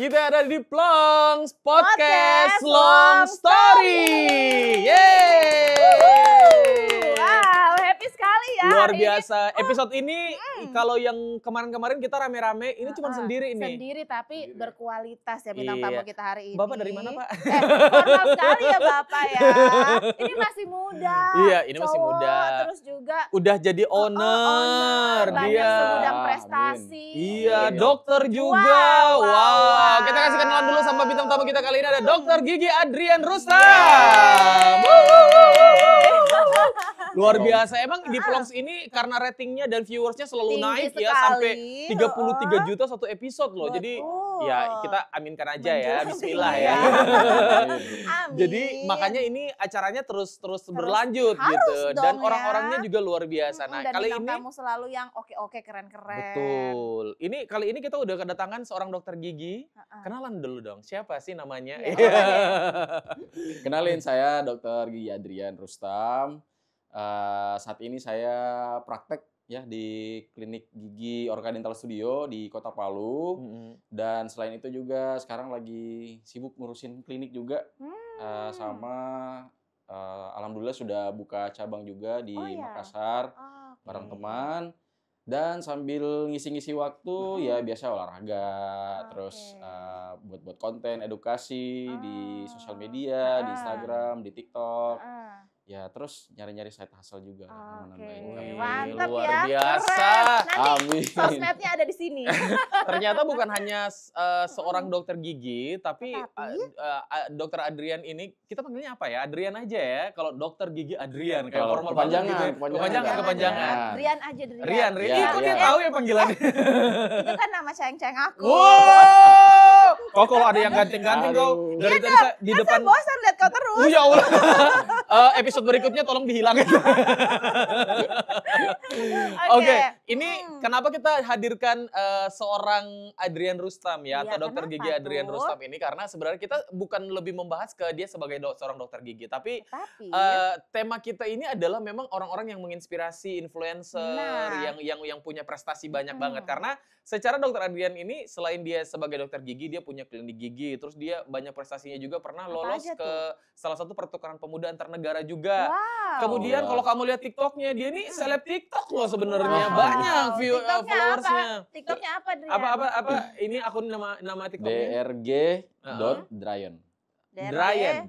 Kita ada di Plongs Podcast Long Story. Yeay. Wow, happy sekali ya. Luar biasa. Episode ini kalau yang kemarin-kamarin kita rame-rame, ini cuma sendiri nih. Sendiri tapi berkualitas ya bintang tamu kita hari ini. Bapak dari mana, Pak? Formal sekali ya Bapak ya. Ini masih muda. Iya, ini masih cowok, muda. Terus juga Udah jadi owner banyak dia. segudang prestasi. Iya, dokter juga. Wow. Kita kasih kenalan dulu sama bintang tamu kita kali ini ada Dokter Gigi Adrian Rustam. Luar biasa. Emang di Plongs ini karena ratingnya dan viewersnya selalu Tinggi naik ya sekali. sampai 33 juta satu episode loh. Jadi Betul. ya kita aminkan aja ya. Bismillah Iya. ya. Amin. Jadi makanya ini acaranya terus berlanjut harus gitu dan dong ya. orang-orangnya juga luar biasa. Nah, dan kali bintang ini tamu selalu yang oke-oke keren-keren. betul. Kali ini kita udah kedatangan seorang dokter gigi. Kenalan dulu dong. Siapa sih namanya? Iya, Kenalin, saya Dr. Gigi Adrian Rustam. Saat ini saya praktek ya di klinik gigi Orka Dental Studio di Kota Palu. Dan selain itu juga sekarang lagi sibuk ngurusin klinik juga. Sama alhamdulillah sudah buka cabang juga di Makassar bareng teman. Dan sambil ngisi-ngisi waktu ya biasa olahraga, terus buat konten edukasi di sosial media, di Instagram, di TikTok. Ya terus nyari-nyari side hustle juga. Mantap luar ya. biasa. Keren. Nanti Amin. sosmednya ada di sini. Ternyata bukan hanya seorang dokter gigi, tapi dokter Adrian ini kita panggilnya apa ya? Adrian aja ya. Kalau dokter gigi Adrian kayak Kalau formal banget gitu. Kepanjangan. Rian aja Rian. Rian. Ya, Kok dia Rian. tahu ya panggilannya? Itu kan nama ceng-ceng aku. Wow. Oh kalau ada yang ganteng-ganteng kau dari tadi di depan. Saya bosan lihat kau terus. Ya Allah. Episode berikutnya tolong dihilangin. Oke, ini kenapa kita hadirkan seorang Adrian Rustam ya, atau dokter gigi Adrian Rustam ini karena sebenarnya kita bukan lebih membahas ke dia sebagai seorang dokter gigi, tapi tema kita ini adalah memang orang-orang yang menginspirasi influencer yang punya prestasi banyak banget karena secara dokter Adrian ini selain dia sebagai dokter gigi dia punya klinik gigi, terus dia banyak prestasinya juga pernah lolos ke salah satu pertukaran pemuda antar negara juga. Kemudian kalau kamu lihat TikToknya dia ini seleb TikTok loh sebenarnya banyak followersnya. TikToknya apa Drian? Apa ini akun nama TikToknya? drg.dryan. Dryan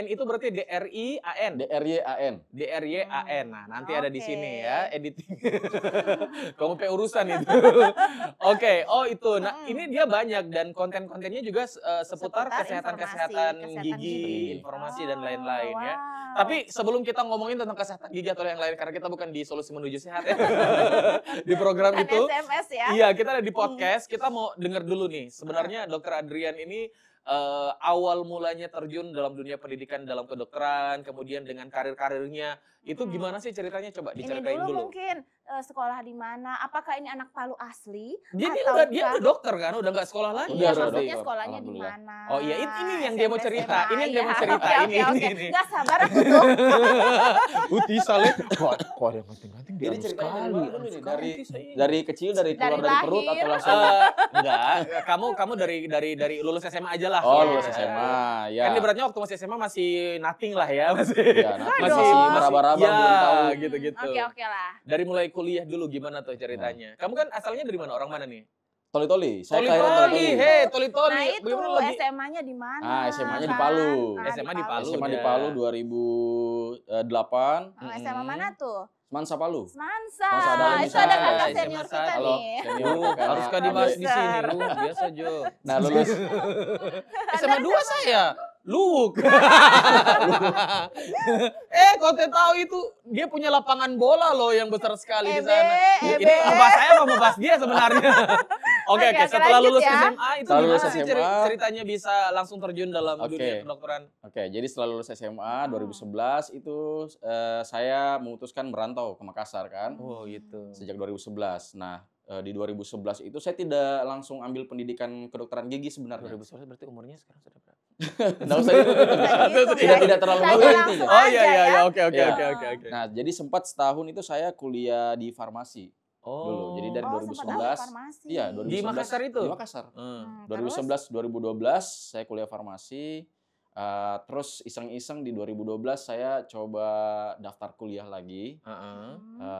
itu berarti DRIAN. DRYAN. Nah, nanti ada di sini ya editing. Kamu kayak urusan itu. Oke, itu. Nah, ini dia banyak dan konten-kontennya juga seputar kesehatan gigi, informasi dan lain-lain ya. Tapi sebelum kita ngomongin tentang kesehatan gigi atau yang lain karena kita bukan di Solusi Menuju Sehat ya. Di program itu. SMS ya. Iya, kita ada di podcast. Kita mau dengar dulu nih. Sebenarnya Dokter Adrian ini awal mulanya terjun dalam dunia pendidikan dalam kedokteran, kemudian dengan karir-karirnya itu gimana sih ceritanya? Coba diceritain ini dulu. Mungkin sekolah di mana? Apakah ini anak Palu asli? Dia udah dokter kan, udah nggak sekolah lagi. Iya, Udah, maksudnya sekolahnya di mana? Oh iya, ini yang dia mau cerita. Ini yang dia mau cerita. Ini. Gak sabar aku tuh. Uti Saleh. Kok ada yang ganteng-ganteng dia dari kecil dari keluar dari perut atau langsung? Enggak, kamu dari lulus SMA aja lah. Oh, lulus SMA. Ya. Kan ibaratnya waktu masih SMA masih nothing lah ya, masih meraba-raba belum tahu gitu-gitu. Oke lah. Dari mulai kuliah dulu gimana tuh ceritanya? Kamu kan asalnya dari mana? Orang mana nih? Toli-toli. Toli. Nah itu SMA-nya di mana? SMA-nya di Palu. SMA di Palu. SMA di Palu 2008. SMA mana tuh? Semansa Palu. Semansa. Itu Misalnya. ada kakak senior kita Halo, nih. senior. Harus dibahas di sini, lu biasa Jo. Nah, lulus SMA 2 saya. Luwuk. Kau tahu itu dia punya lapangan bola loh yang besar sekali di sana. Ini membahas saya mau membahas dia sebenarnya. Oke, setelah lulus SMA itu gimana sih ceritanya bisa langsung terjun dalam dunia kedokteran? Oke, jadi setelah lulus SMA 2011 itu saya memutuskan merantau ke Makassar kan. Oh gitu. Sejak 2011. Nah, di 2011 itu saya tidak langsung ambil pendidikan kedokteran gigi sebenarnya. 2011 berarti umurnya sekarang sudah berapa? Nggak usah tidak terlalu merinci. Oh iya, oke. Nah, jadi sempat setahun itu saya kuliah di farmasi. dulu. Jadi dari Oh, sempat ambil 2011, farmasi. iya Di 2011 Makassar itu? Di Makassar. Terus? 2011 2012 saya kuliah farmasi. Terus iseng-iseng di 2012 saya coba daftar kuliah lagi. Heeh.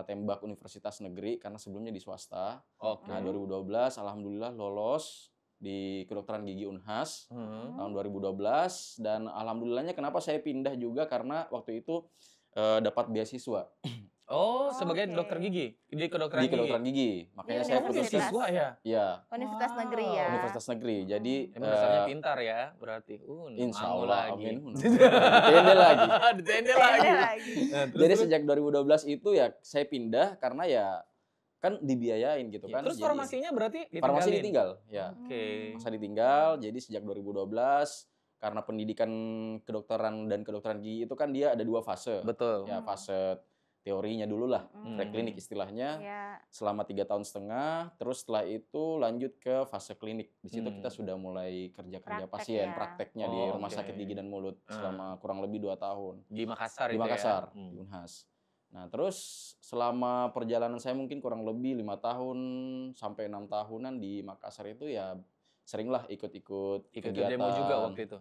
Tembak Universitas Negeri karena sebelumnya di swasta. Oke. Nah 2012 alhamdulillah lolos di kedokteran gigi Unhas tahun 2012 dan alhamdulillahnya kenapa saya pindah juga karena waktu itu dapat beasiswa Oh, sebagai Oke. dokter gigi di kedokteran di gigi. kedokteran gigi. Makanya Di saya universitas. putusin Beasiswa ya? ya Universitas Wow. negeri ya. Universitas Negeri. Jadi Emang dasarnya pintar ya, berarti. insya Mau Allah lagi. amin. Ditendel lagi. Ditendel Tenda lagi. lagi. Nah, terus, Jadi terus? sejak 2012 itu ya saya pindah karena ya kan dibiayain gitu Ya, kan. terus Jadi farmasinya berarti farmasi ditinggalin? ditinggal ya. Oke. Masa ditinggal. Jadi sejak 2012 karena pendidikan kedokteran dan kedokteran gigi itu kan dia ada 2 fase. Betul. Ya fase teorinya dulu lah, preklinik Hmm. istilahnya. Ya. Selama 3,5 tahun, terus setelah itu lanjut ke fase klinik. Di situ kita sudah mulai kerja-kerja Praktek pasien, ya. prakteknya di Oh, rumah oke. sakit gigi dan mulut selama kurang lebih 2 tahun. Di Makassar Di itu Makassar, ya? di Unhas. Nah, terus selama perjalanan saya mungkin kurang lebih 5 tahun sampai 6 tahunan di Makassar itu ya seringlah ikut-ikut Ikut kegiatan. demo juga waktu itu?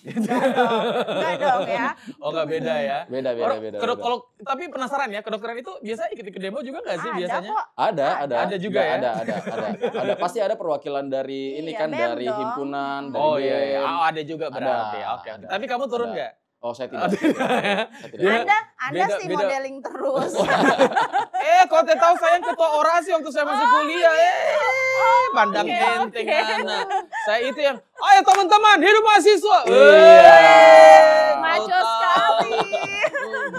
Enggak dong ya. Oh, nggak beda ya? Beda. Kalau tapi penasaran ya, kedokteran itu biasa ikut-ikut demo juga nggak sih Ada biasanya? kok. Ada juga ya? Ada. Pasti ada perwakilan dari ini Iya, kan BEM dari dong. himpunan, dari Oh iya, iya. BEM. Oh, ada juga berarti. Ada, Oke. ada. Tapi kamu turun Ada. nggak? Oh, saya tidak. Saya tidak. Dia- Anda beda- sih beda. modeling terus. Kau tahu saya ketua orasi waktu saya masih kuliah. Pandang oke, enteng oke. anak. Saya itu yang, ayo teman-teman, hidup mahasiswa. Iya. Maco sekali.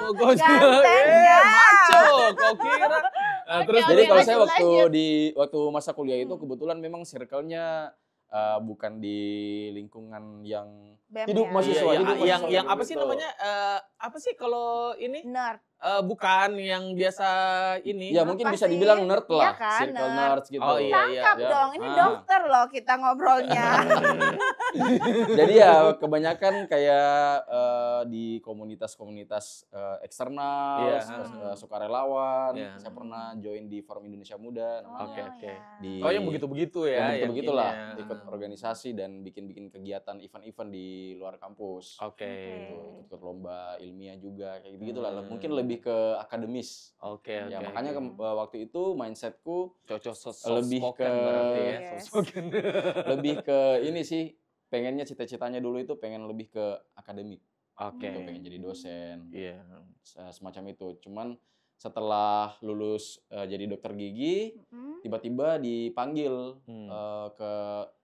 Kau Ganteng ya. maco, kau kira. Nah, terus Jadi Oke, kalau lanjut, saya lanjut. waktu masa kuliah itu kebetulan memang circle-nya bukan di lingkungan yang BEM hidup ya. mahasiswa, Iya, hidup yang mahasiswa apa sih gitu. namanya? Apa sih kalau ini? Nerd. Bukan yang biasa ini. Ya mungkin Apa bisa sih? dibilang nerd Iya lah, kan, circle nerd. nerds gitu. Oh, iya, iya. Tangkap Ya. dong, ini Ah. dokter loh kita ngobrolnya. Jadi ya kebanyakan kayak di komunitas-komunitas eksternal, Iya. sukarelawan. Iya. Saya pernah join di Forum Indonesia Muda. Oke, oke. ya. Di- Oh, yang begitu-begitu ya? yang begitulah, ininya. ikut organisasi dan bikin-bikin kegiatan event-event di luar kampus. Oke. Gitu, ikut lomba ilmiah juga kayak gitu lah. Hmm. Mungkin lebih ke akademis. Oke, Ya oke. makanya waktu itu mindsetku cocok lebih spoken ke- berarti ya. Yes. Soft-spoken. lebih ke ini sih, pengennya cita-citanya dulu itu pengen lebih ke akademik. Oke. Gitu, pengen jadi dosen. Iya. Semacam itu. Cuman setelah lulus jadi dokter gigi, Mm. tiba-tiba dipanggil Hmm. ke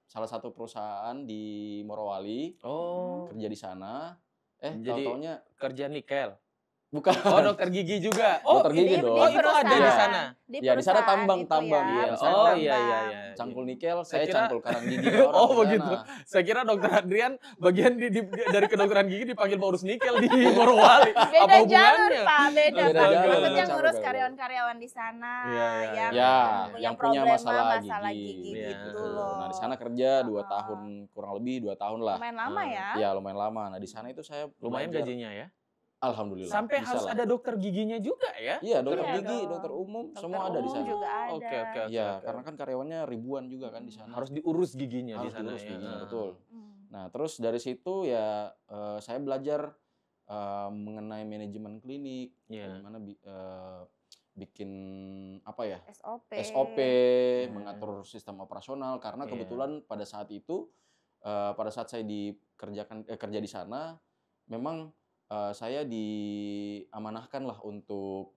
salah satu perusahaan di Morowali, Oh, kerja di sana. Jadi- Tahu-taunya kerja nikel. bukan. Oh, dokter gigi juga. Oh, Dokter gigi dong. Oh, itu ada di perusahaan. sana. Ya, di sana perusahaan tambang, itu iya. perusahaan Oh, tambang. iya, iya, iya. Cangkul nikel, Saya saya kira- cangkul karang gigi orang Oh, di sana. begitu. Saya kira dokter Adrian bagian dari kedokteran gigi dipanggil pengurus nikel di Morowali. Beda Apa jalur, hubungannya? Pak. Beda, Beda Pak. jalur, Maksudnya beda ngurus jalur. karyawan-karyawan di sana Iya, iya, yang, Ya, punya yang punya problema masalah gigi Iya. gitu Gitu. loh. Nah, di sana kerja 2 Ah. tahun, kurang lebih 2 tahun lah. Lumayan lama ya. Ya, lumayan lama. Nah, di sana itu saya Lumayan belajar. gajinya ya. Alhamdulillah. Sampai bisa harus lah. ada dokter giginya juga ya. Iya, dokter Iya gigi, dong. dokter umum, Dokter semua ada di umum sana. juga ada. Oke, oke. Iya, karena kan karyawannya ribuan juga kan di sana. harus diurus giginya di Harus sana diurus ya. giginya, Ah. betul. Hmm. Nah, terus dari situ ya saya belajar mengenai manajemen klinik, Iya. bagaimana bikin apa ya? SOP. SOP, mengatur sistem operasional karena Iya. kebetulan pada saat itu pada saat saya kerja di sana memang saya diamanahkan lah untuk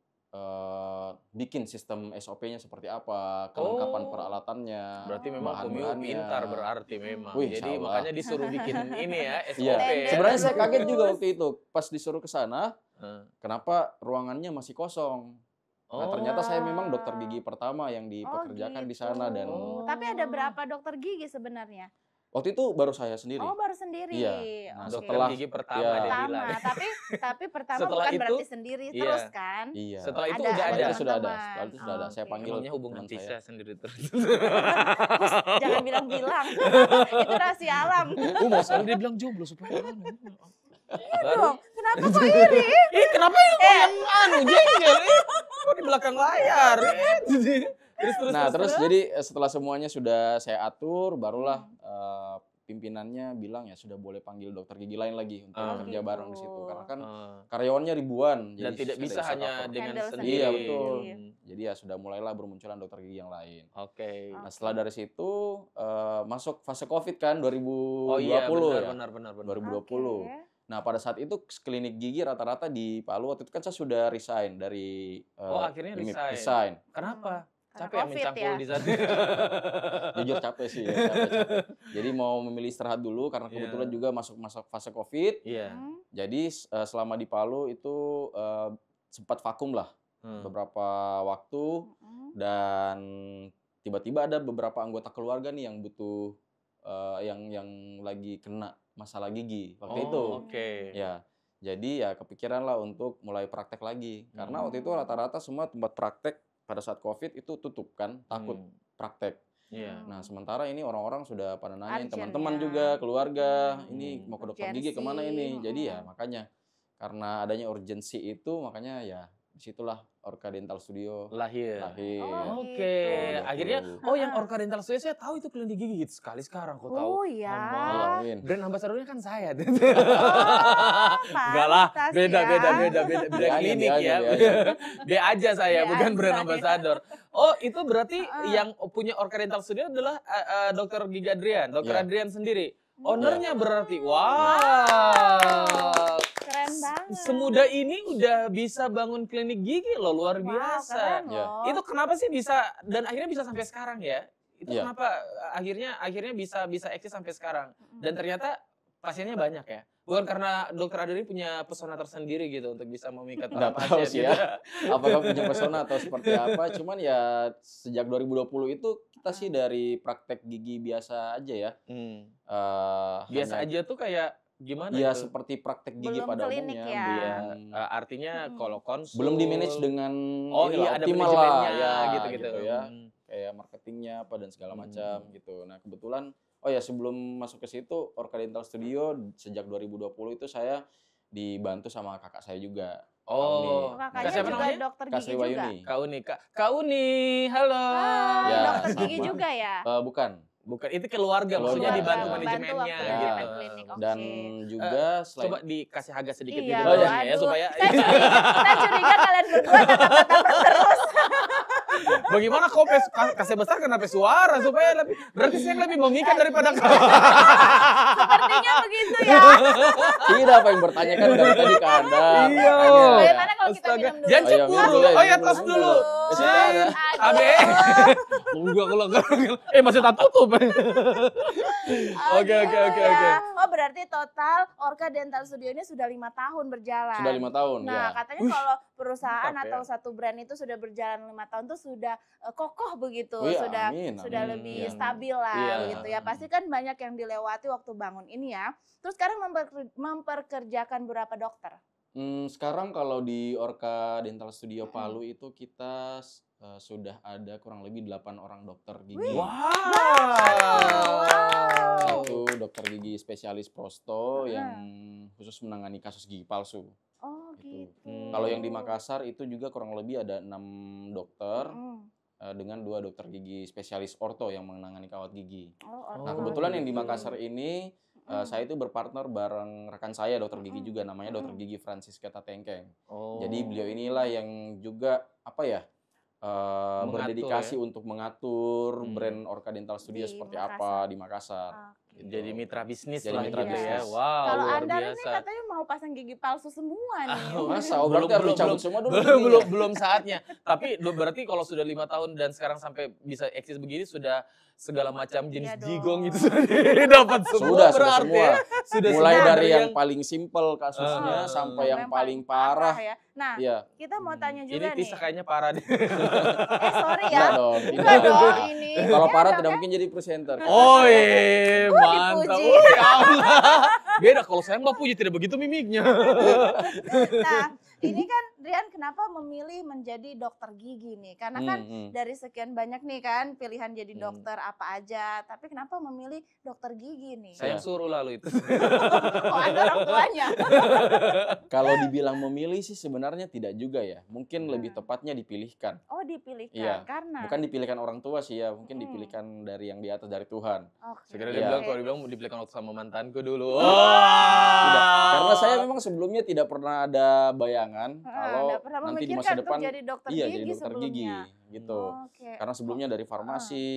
bikin sistem SOP-nya seperti apa, kelengkapan Oh. peralatannya, Berarti memang Kumio bahan-bahannya. pintar berarti memang. Wih, Jadi insya Allah. makanya disuruh bikin ini ya, SOP. Iya, Tender. sebenarnya saya kaget juga waktu itu pas disuruh ke sana, Heeh. kenapa ruangannya masih kosong. Nah, Oh. ternyata saya memang dokter gigi pertama yang Oh, dipekerjakan di gitu. sana dan Tapi ada berapa dokter gigi sebenarnya? waktu itu baru saya sendiri. Oh, baru sendiri. Iya. Nah, Oke. Dokter setelah- gigi pertama iya. dia Pertama, bilang. tapi pertama Setelah bukan itu, berarti sendiri iya. terus kan? Iya. Setelah itu Ada- udah Setelah ada. itu sudah ada. teman-teman. Setelah itu sudah ada. Saya Oke. panggil Emangnya hubungan teman saya. Tisa sendiri terus. Jangan bilang-bilang. Itu rahasia alam. Mau sekali dia bilang jomblo supaya Dong, kenapa kok iri? Ih, kenapa yang jengkel? kok di belakang layar. Terus. Jadi setelah semuanya sudah saya atur, barulah pimpinannya bilang ya sudah boleh panggil dokter gigi lain lagi untuk kerja bareng di situ. Karena kan karyawannya ribuan. Dan jadi tidak bisa hanya cover. dengan Handle sendiri. Iya betul. Jadi ya sudah mulailah bermunculan dokter gigi yang lain. Oke. Nah setelah dari situ masuk fase COVID kan 2020 Oh iya, ya. benar. 2020. Nah pada saat itu klinik gigi rata-rata di Palu waktu itu kan saya sudah resign dari akhirnya IMIP. resign. Kenapa? Karena Capek ya COVID mencangkul ya. di sana. Jujur capek sih ya, capek. Jadi mau memilih istirahat dulu karena kebetulan juga masuk fase COVID. Iya. Jadi selama di Palu itu sempat vakum lah beberapa waktu dan tiba-tiba ada beberapa anggota keluarga nih yang butuh yang lagi kena masalah gigi waktu itu. Oke. Ya. Jadi ya kepikiran lah untuk mulai praktek lagi. Karena waktu itu rata-rata semua tempat praktek pada saat COVID itu tutup kan, takut praktek. Iya. Nah, sementara ini orang-orang sudah pada nanyain, Urgent teman-teman ya. juga, keluarga, ini mau ke dokter gigi Urgensi. kemana ini? Jadi ya makanya, karena adanya urgensi itu, makanya ya disitulah Orca Dental Studio Lahir. Oh, Oke, gitu. akhirnya yang Orca Dental Studio saya tahu itu klinik gigi gitu sekali sekarang kok tahu. Oh ya. Amin. Brand ambassadornya kan saya. Oh, Enggak lah, pantas beda Dia klinik aja, ya. dia aja. B aja saya, B bukan aja, brand ya. ambassador. Oh, itu berarti yang punya Orca Dental Studio adalah Dokter Gigi Adrian, Dokter Iya. Adrian sendiri. Ownernya berarti. Wow. Keren banget. Semudah ini udah bisa bangun klinik gigi loh, luar biasa. Keren Ya. loh. Itu kenapa sih bisa dan akhirnya bisa sampai sekarang ya? Itu Iya. kenapa akhirnya bisa eksis sampai sekarang? Dan ternyata pasiennya banyak ya. Bukan karena dokter Adri punya pesona tersendiri gitu untuk bisa memikat para Nggak tahu pasien sih gitu. ya, apakah punya pesona atau seperti apa. Cuman ya sejak 2020 itu kita sih dari praktek gigi biasa aja ya. Biasa Hanya- aja tuh kayak gimana Ya itu? seperti praktek gigi Belum pada klinik umumnya. ya. Iya, Belum, artinya kalau konsul belum di manage dengan oh inilah, iya ada optimal lah, manajemennya ya, gitu-gitu ya. Kayak marketingnya apa dan segala macam gitu. Nah kebetulan oh ya sebelum masuk ke situ Orca Dental Studio sejak 2020 itu saya dibantu sama kakak saya juga. Oh, Kakaknya Kak siapa juga namanya? dokter Kak gigi Sri juga. Wayuni. Kak Uni, halo. Hai, Ya, dokter gigi sama. juga ya? Bukan. Bukan, itu keluarga, maksudnya Keluarga. dibantu Membantu manajemennya waktu gitu. di klinik, oke. Dan juga selain Coba dikasih agak sedikit Iya, gitu ya aduh. supaya Saya curiga kalian berdua tatap-tatapan terus. bagaimana kau kasih besar kenapa suara supaya lebih berarti saya yang lebih memikat daripada kau. Sepertinya begitu ya. tidak apa yang bertanya kan dari tadi ke Anda. Iya. makanya. Bagaimana kalau kita Astaga. minum dulu? Jangan Oh iya, cemburu. minum dulu, Oh ya minum tos dulu. dulu. Besok ada. Abe. Enggak kalau masih tak tutup. Oke. Ya. Oh berarti total Orca Dental Studio ini sudah 5 tahun berjalan. Sudah 5 tahun Nah ya. katanya kalau perusahaan mantap ya. atau satu brand itu sudah berjalan 5 tahun tuh sudah kokoh begitu, Oh iya, sudah amin. lebih Iya. stabil lah Iya. gitu ya. Pasti kan banyak yang dilewati waktu bangun ini ya. Terus sekarang memperkerjakan berapa dokter? Sekarang kalau di Orca Dental Studio Palu itu kita sudah ada kurang lebih 8 orang dokter gigi. Wow. Satu dokter gigi spesialis prosto yang khusus menangani kasus gigi palsu. Oh Gitu. gitu. Kalau yang di Makassar itu juga kurang lebih ada 6 dokter Mm. dengan 2 dokter gigi spesialis orto yang menangani kawat gigi. Oh, Nah ortho kebetulan yang di gitu. Makassar ini saya itu berpartner bareng rekan saya dokter gigi juga namanya dokter gigi Francisca Tatengkeng. Oh. Jadi beliau inilah yang juga apa ya berdedikasi ya? untuk mengatur brand Orca Dental Studio Di seperti Makassar. apa di Makassar. Oke. Jadi mitra bisnis Jadi lah mitra gitu ya. bisnis. Wow, Kalau luar Anda ini biasa. katanya mau pasang gigi palsu semua nih. Masa? Oh, berarti harus dicabut semua dulu belum saatnya. Tapi berarti kalau sudah 5 tahun dan sekarang sampai bisa eksis begini sudah segala macam jenis Iya dong. jigong itu sudah dapat semua Sudah berarti semua. ya. Sudah Mulai semua dari yang paling simpel kasusnya sampai yang paling parah. ya. Nah, Iya. kita mau tanya ini juga nih. Tisa kayaknya parah deh. Sorry ya. Enggak dong. Enggak dong ini. Kalau Ya, parah dok, tidak ya. mungkin jadi presenter. Oh mantap. dipuji. Oh, ya Allah. Beda kalau saya mbak puji tidak begitu mimiknya. Nah, ini kan Adrian kenapa memilih menjadi dokter gigi nih? Karena kan dari sekian banyak nih kan pilihan jadi dokter apa aja, tapi kenapa memilih dokter gigi nih? Saya yang suruh lalu itu. Oh, ada orang tuanya. Kalau dibilang memilih sih sebenarnya tidak juga ya. Mungkin lebih tepatnya dipilihkan. Oh, dipilihkan Iya. karena Bukan dipilihkan orang tua sih ya, mungkin dipilihkan dari yang di atas, dari Tuhan. Sekiranya Iya. dia bilang, kalau dibilang dipilihkan waktu sama mantanku dulu. Tidak. Karena saya memang sebelumnya tidak pernah ada bayangan kalau nggak pernah nanti di memikirkan masa untuk depan jadi dokter iya gigi jadi dokter gigi sebelumnya. gitu. Oke. Karena sebelumnya dari farmasi,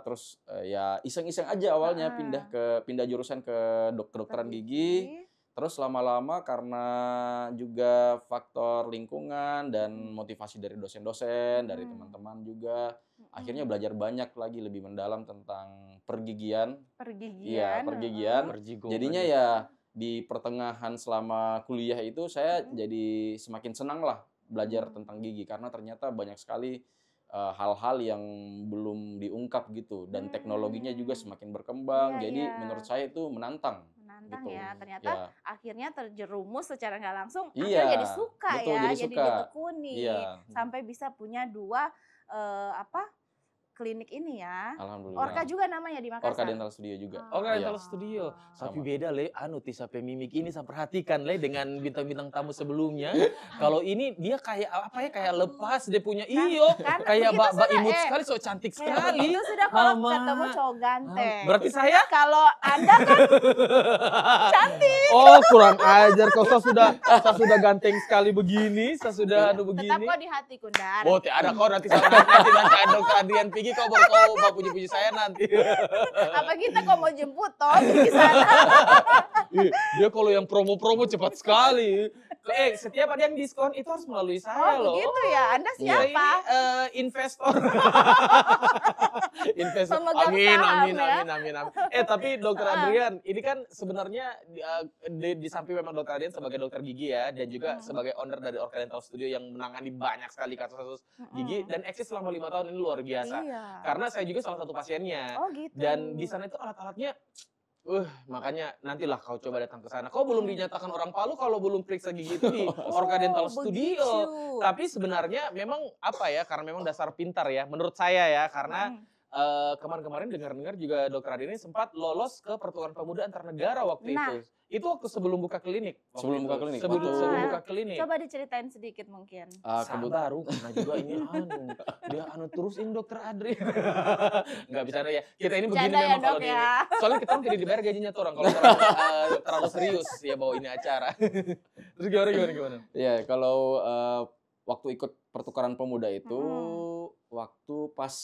terus ya iseng-iseng aja awalnya pindah jurusan ke kedokteran gigi. Terus lama-lama karena juga faktor lingkungan dan motivasi dari dosen-dosen, dari teman-teman juga, akhirnya belajar banyak lagi lebih mendalam tentang pergigian. Iya, pergigian. Jadinya ya di pertengahan selama kuliah itu saya jadi semakin senang lah belajar tentang gigi karena ternyata banyak sekali hal-hal yang belum diungkap gitu dan teknologinya juga semakin berkembang. Jadi menurut saya itu menantang gitu. Ya, ternyata akhirnya terjerumus secara nggak langsung, Iya, akhirnya jadi suka betul, ya, jadi jadi suka. ditekuni Iya. sampai bisa punya 2 klinik ini ya. Alhamdulillah. Orka juga namanya di Makassar. Orka Dental Studio juga. Orka Iya. Dental Studio. Tapi Sama. beda Le, sampai mimik ini saya perhatikan Le dengan bintang-bintang tamu sebelumnya. Kalau ini dia kayak apa ya, kayak lepas dia punya kan kayak begitu Mbak sudah, imut sekali, so cantik sekali. Itu sudah kalau Mama. ketemu cowok ganteng. Berarti saya? Kalau Anda kan cantik. Oh, kurang ajar. Kalau saya sudah ganteng sekali begini, saya sudah begini. Tetap kok di hati Kundar. Oh, ada kau nanti Dokter Adrian Pigi kau baru kau puji-puji saya nanti. Apa kita kok mau jemput toh di sana? Dia kalau yang promo-promo cepat sekali. Setiap ada yang diskon itu harus melalui saya loh. Begitu ya. Anda Saya siapa? ini investor. Investor. Pemegang Amin, saham amin, ya. amin, amin, amin. Tapi Dokter Adrian, ini kan sebenarnya di samping memang Dokter Adrian sebagai dokter gigi ya, dan juga sebagai owner dari Orka Dental Studio yang menangani banyak sekali kasus-kasus gigi dan eksis selama 5 tahun ini luar biasa. Iya. Karena saya juga salah satu pasiennya. Oh gitu. Dan di sana itu alat-alatnya makanya nantilah kau coba datang ke sana. Kau belum dinyatakan orang Palu kalau belum periksa gigi itu di Orka Dental Studio. Begitu. Tapi sebenarnya memang apa ya, karena memang dasar pintar ya, menurut saya ya, karena kemarin-kemarin dengar-dengar juga Dokter Adrian ini sempat lolos ke Pertukaran Pemuda Antar Negara waktu itu. Itu waktu sebelum buka klinik. Sebelum buka klinik. Sebelum buka klinik. Coba diceritain sedikit mungkin. Baru karena juga ini dia terus ini Dokter Adrian. Nggak bisa ya. Kita ini begini Canda ya, memang Dok, kalau di ya. soalnya kita kan tidak dibayar gajinya tuh orang kalau terlalu serius ya bawa ini acara. Terus gimana? Iya, kalau waktu ikut pertukaran pemuda itu waktu pas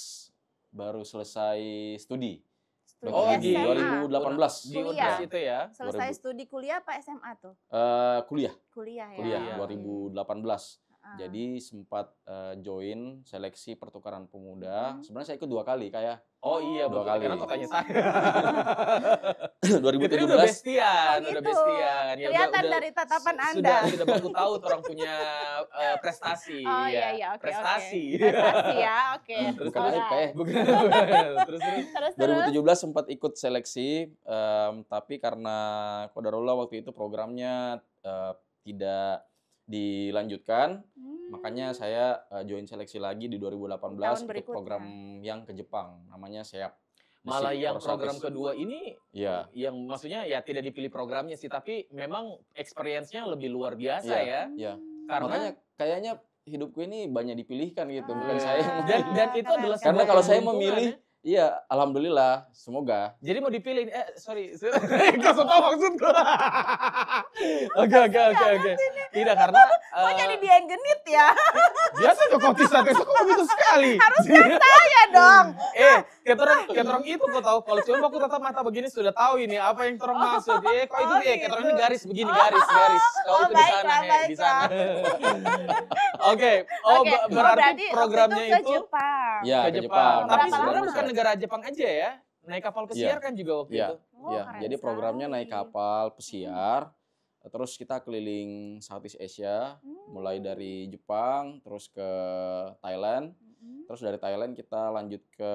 baru selesai studi. Oh, di 2018. Di Unpres itu ya. Selesai studi kuliah apa SMA tuh? Kuliah. Kuliah ya. Kuliah Iya. 2018. Jadi sempat join seleksi pertukaran pemuda. Sebenarnya saya ikut 2 kali kayak. Oh iya, 2 betul. kali. Karena kok tanya saya. 2017. Itu udah bestian, Oh, udah gitu. bestian. Ya, Kelihatan dari tatapan Anda. Sudah baku tahu tuh orang punya prestasi. Oh ya. iya, oke. Prestasi. Prestasi ya, oke. Bukan FK ya. Terus. 2017 sempat ikut seleksi, tapi karena qadarullah waktu itu programnya tidak dilanjutkan, makanya saya join seleksi lagi di 2018 Tahun ikut berikutnya. program yang ke Jepang, namanya SEAP. Malah Basic yang Prosthesis. program kedua ini, Iya. yang maksudnya ya tidak dipilih programnya sih, tapi memang experience-nya lebih luar biasa ya. Iya. Karena Makanya kayaknya hidupku ini banyak dipilihkan gitu, bukan saya yang dan itu adalah karena sebuah kalau saya keberuntungan, memilih, ya. iya, alhamdulillah, semoga. Jadi mau dipilih, sorry, kasih tau maksudku. Oke. Tidak, karena Kok jadi dia yang genit ya? biasa tuh kok kisah kok begitu sekali. Harusnya saya dong. Ketorong itu kok tahu. Kalau cuma aku tatap mata begini sudah tahu ini apa yang torong maksud. Kok itu dia, ketorong ini garis begini, garis. Kalau itu di sana, di sana. Oke. Berarti programnya waktu ke itu Jepang. Ya, ke ke Jepang. Jepang. Tapi Berapa sebenarnya lama? bukan negara Jepang aja ya. Naik kapal pesiar kan juga waktu Iya. itu. Oh, Ya, keren jadi programnya naik sekali. kapal pesiar, terus kita keliling Southeast Asia, mulai dari Jepang, terus ke Thailand, terus dari Thailand kita lanjut ke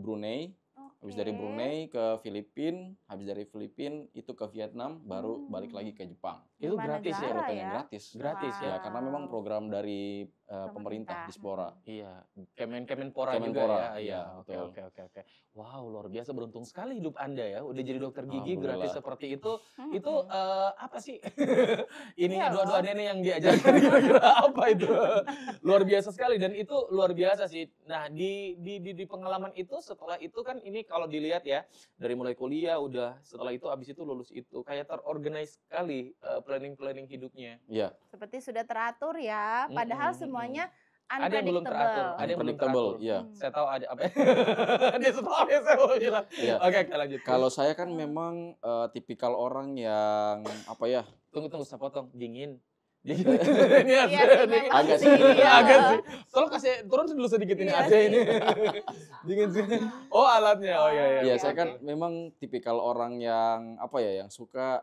Brunei, Habis dari Brunei ke Filipina, habis dari Filipina itu ke Vietnam, baru balik lagi ke Jepang. Itu 5 gratis ya? negara Rutenya ya? gratis. Gratis ya? Ya, karena memang program dari pemerintah Pemerintah. Dispora. Iya, Kemenpora juga Kemenpora, ya. Iya, iya, oke betul. oke oke oke. Wow, luar biasa beruntung sekali hidup Anda ya. Udah jadi dokter gigi gratis Alhamdulillah. seperti itu. Itu apa sih? Iya Ininya loh. dua-dua nenek yang diajarkan kira-kira apa itu? Luar biasa sekali dan itu luar biasa sih. Nah, di pengalaman itu setelah itu kan ini kalau dilihat ya dari mulai kuliah udah setelah itu abis itu lulus itu kayak terorganize sekali planning hidupnya. Iya. Seperti sudah teratur ya, padahal semuanya Ada yang belum teratur, ada yang belum Unpredictable, teratur. iya. Saya tahu ada apa? Dia tahu ya saya mau bilang. Iya. Oke, lanjut. Kalau saya kan memang tipikal orang yang apa ya? Tunggu saya potong. Dingin. Iya sih, memang Agak sih, sih, iya. Agak sih. Tolong kasih turun dulu sedikit ini Iya AC sih. ini. Dingin sih. Oh, alatnya. Oh iya. Iya, Oke, saya oke. kan memang tipikal orang yang apa ya? Yang suka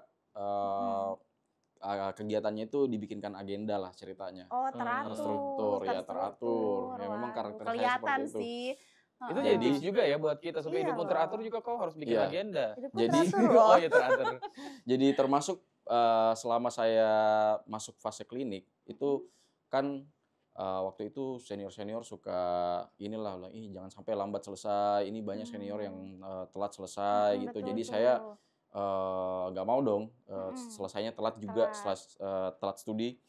kegiatannya itu dibikinkan agenda lah ceritanya. Oh, teratur. Terstruktur, ya teratur. Ya memang Waduh, karakter saya kelihatan seperti itu. sih. Itu Heeh. jadi tips juga ya buat kita supaya Iya hidupmu loh. teratur juga kau harus bikin Iya. agenda. Hidupku Jadi- teratur loh. Oh iya teratur. Jadi termasuk selama saya masuk fase klinik itu kan waktu itu senior-senior suka inilah, ih jangan sampai lambat selesai. Ini banyak senior yang telat selesai gitu. Betul Jadi tuh. saya nggak mau dong selesainya telat juga, telat studi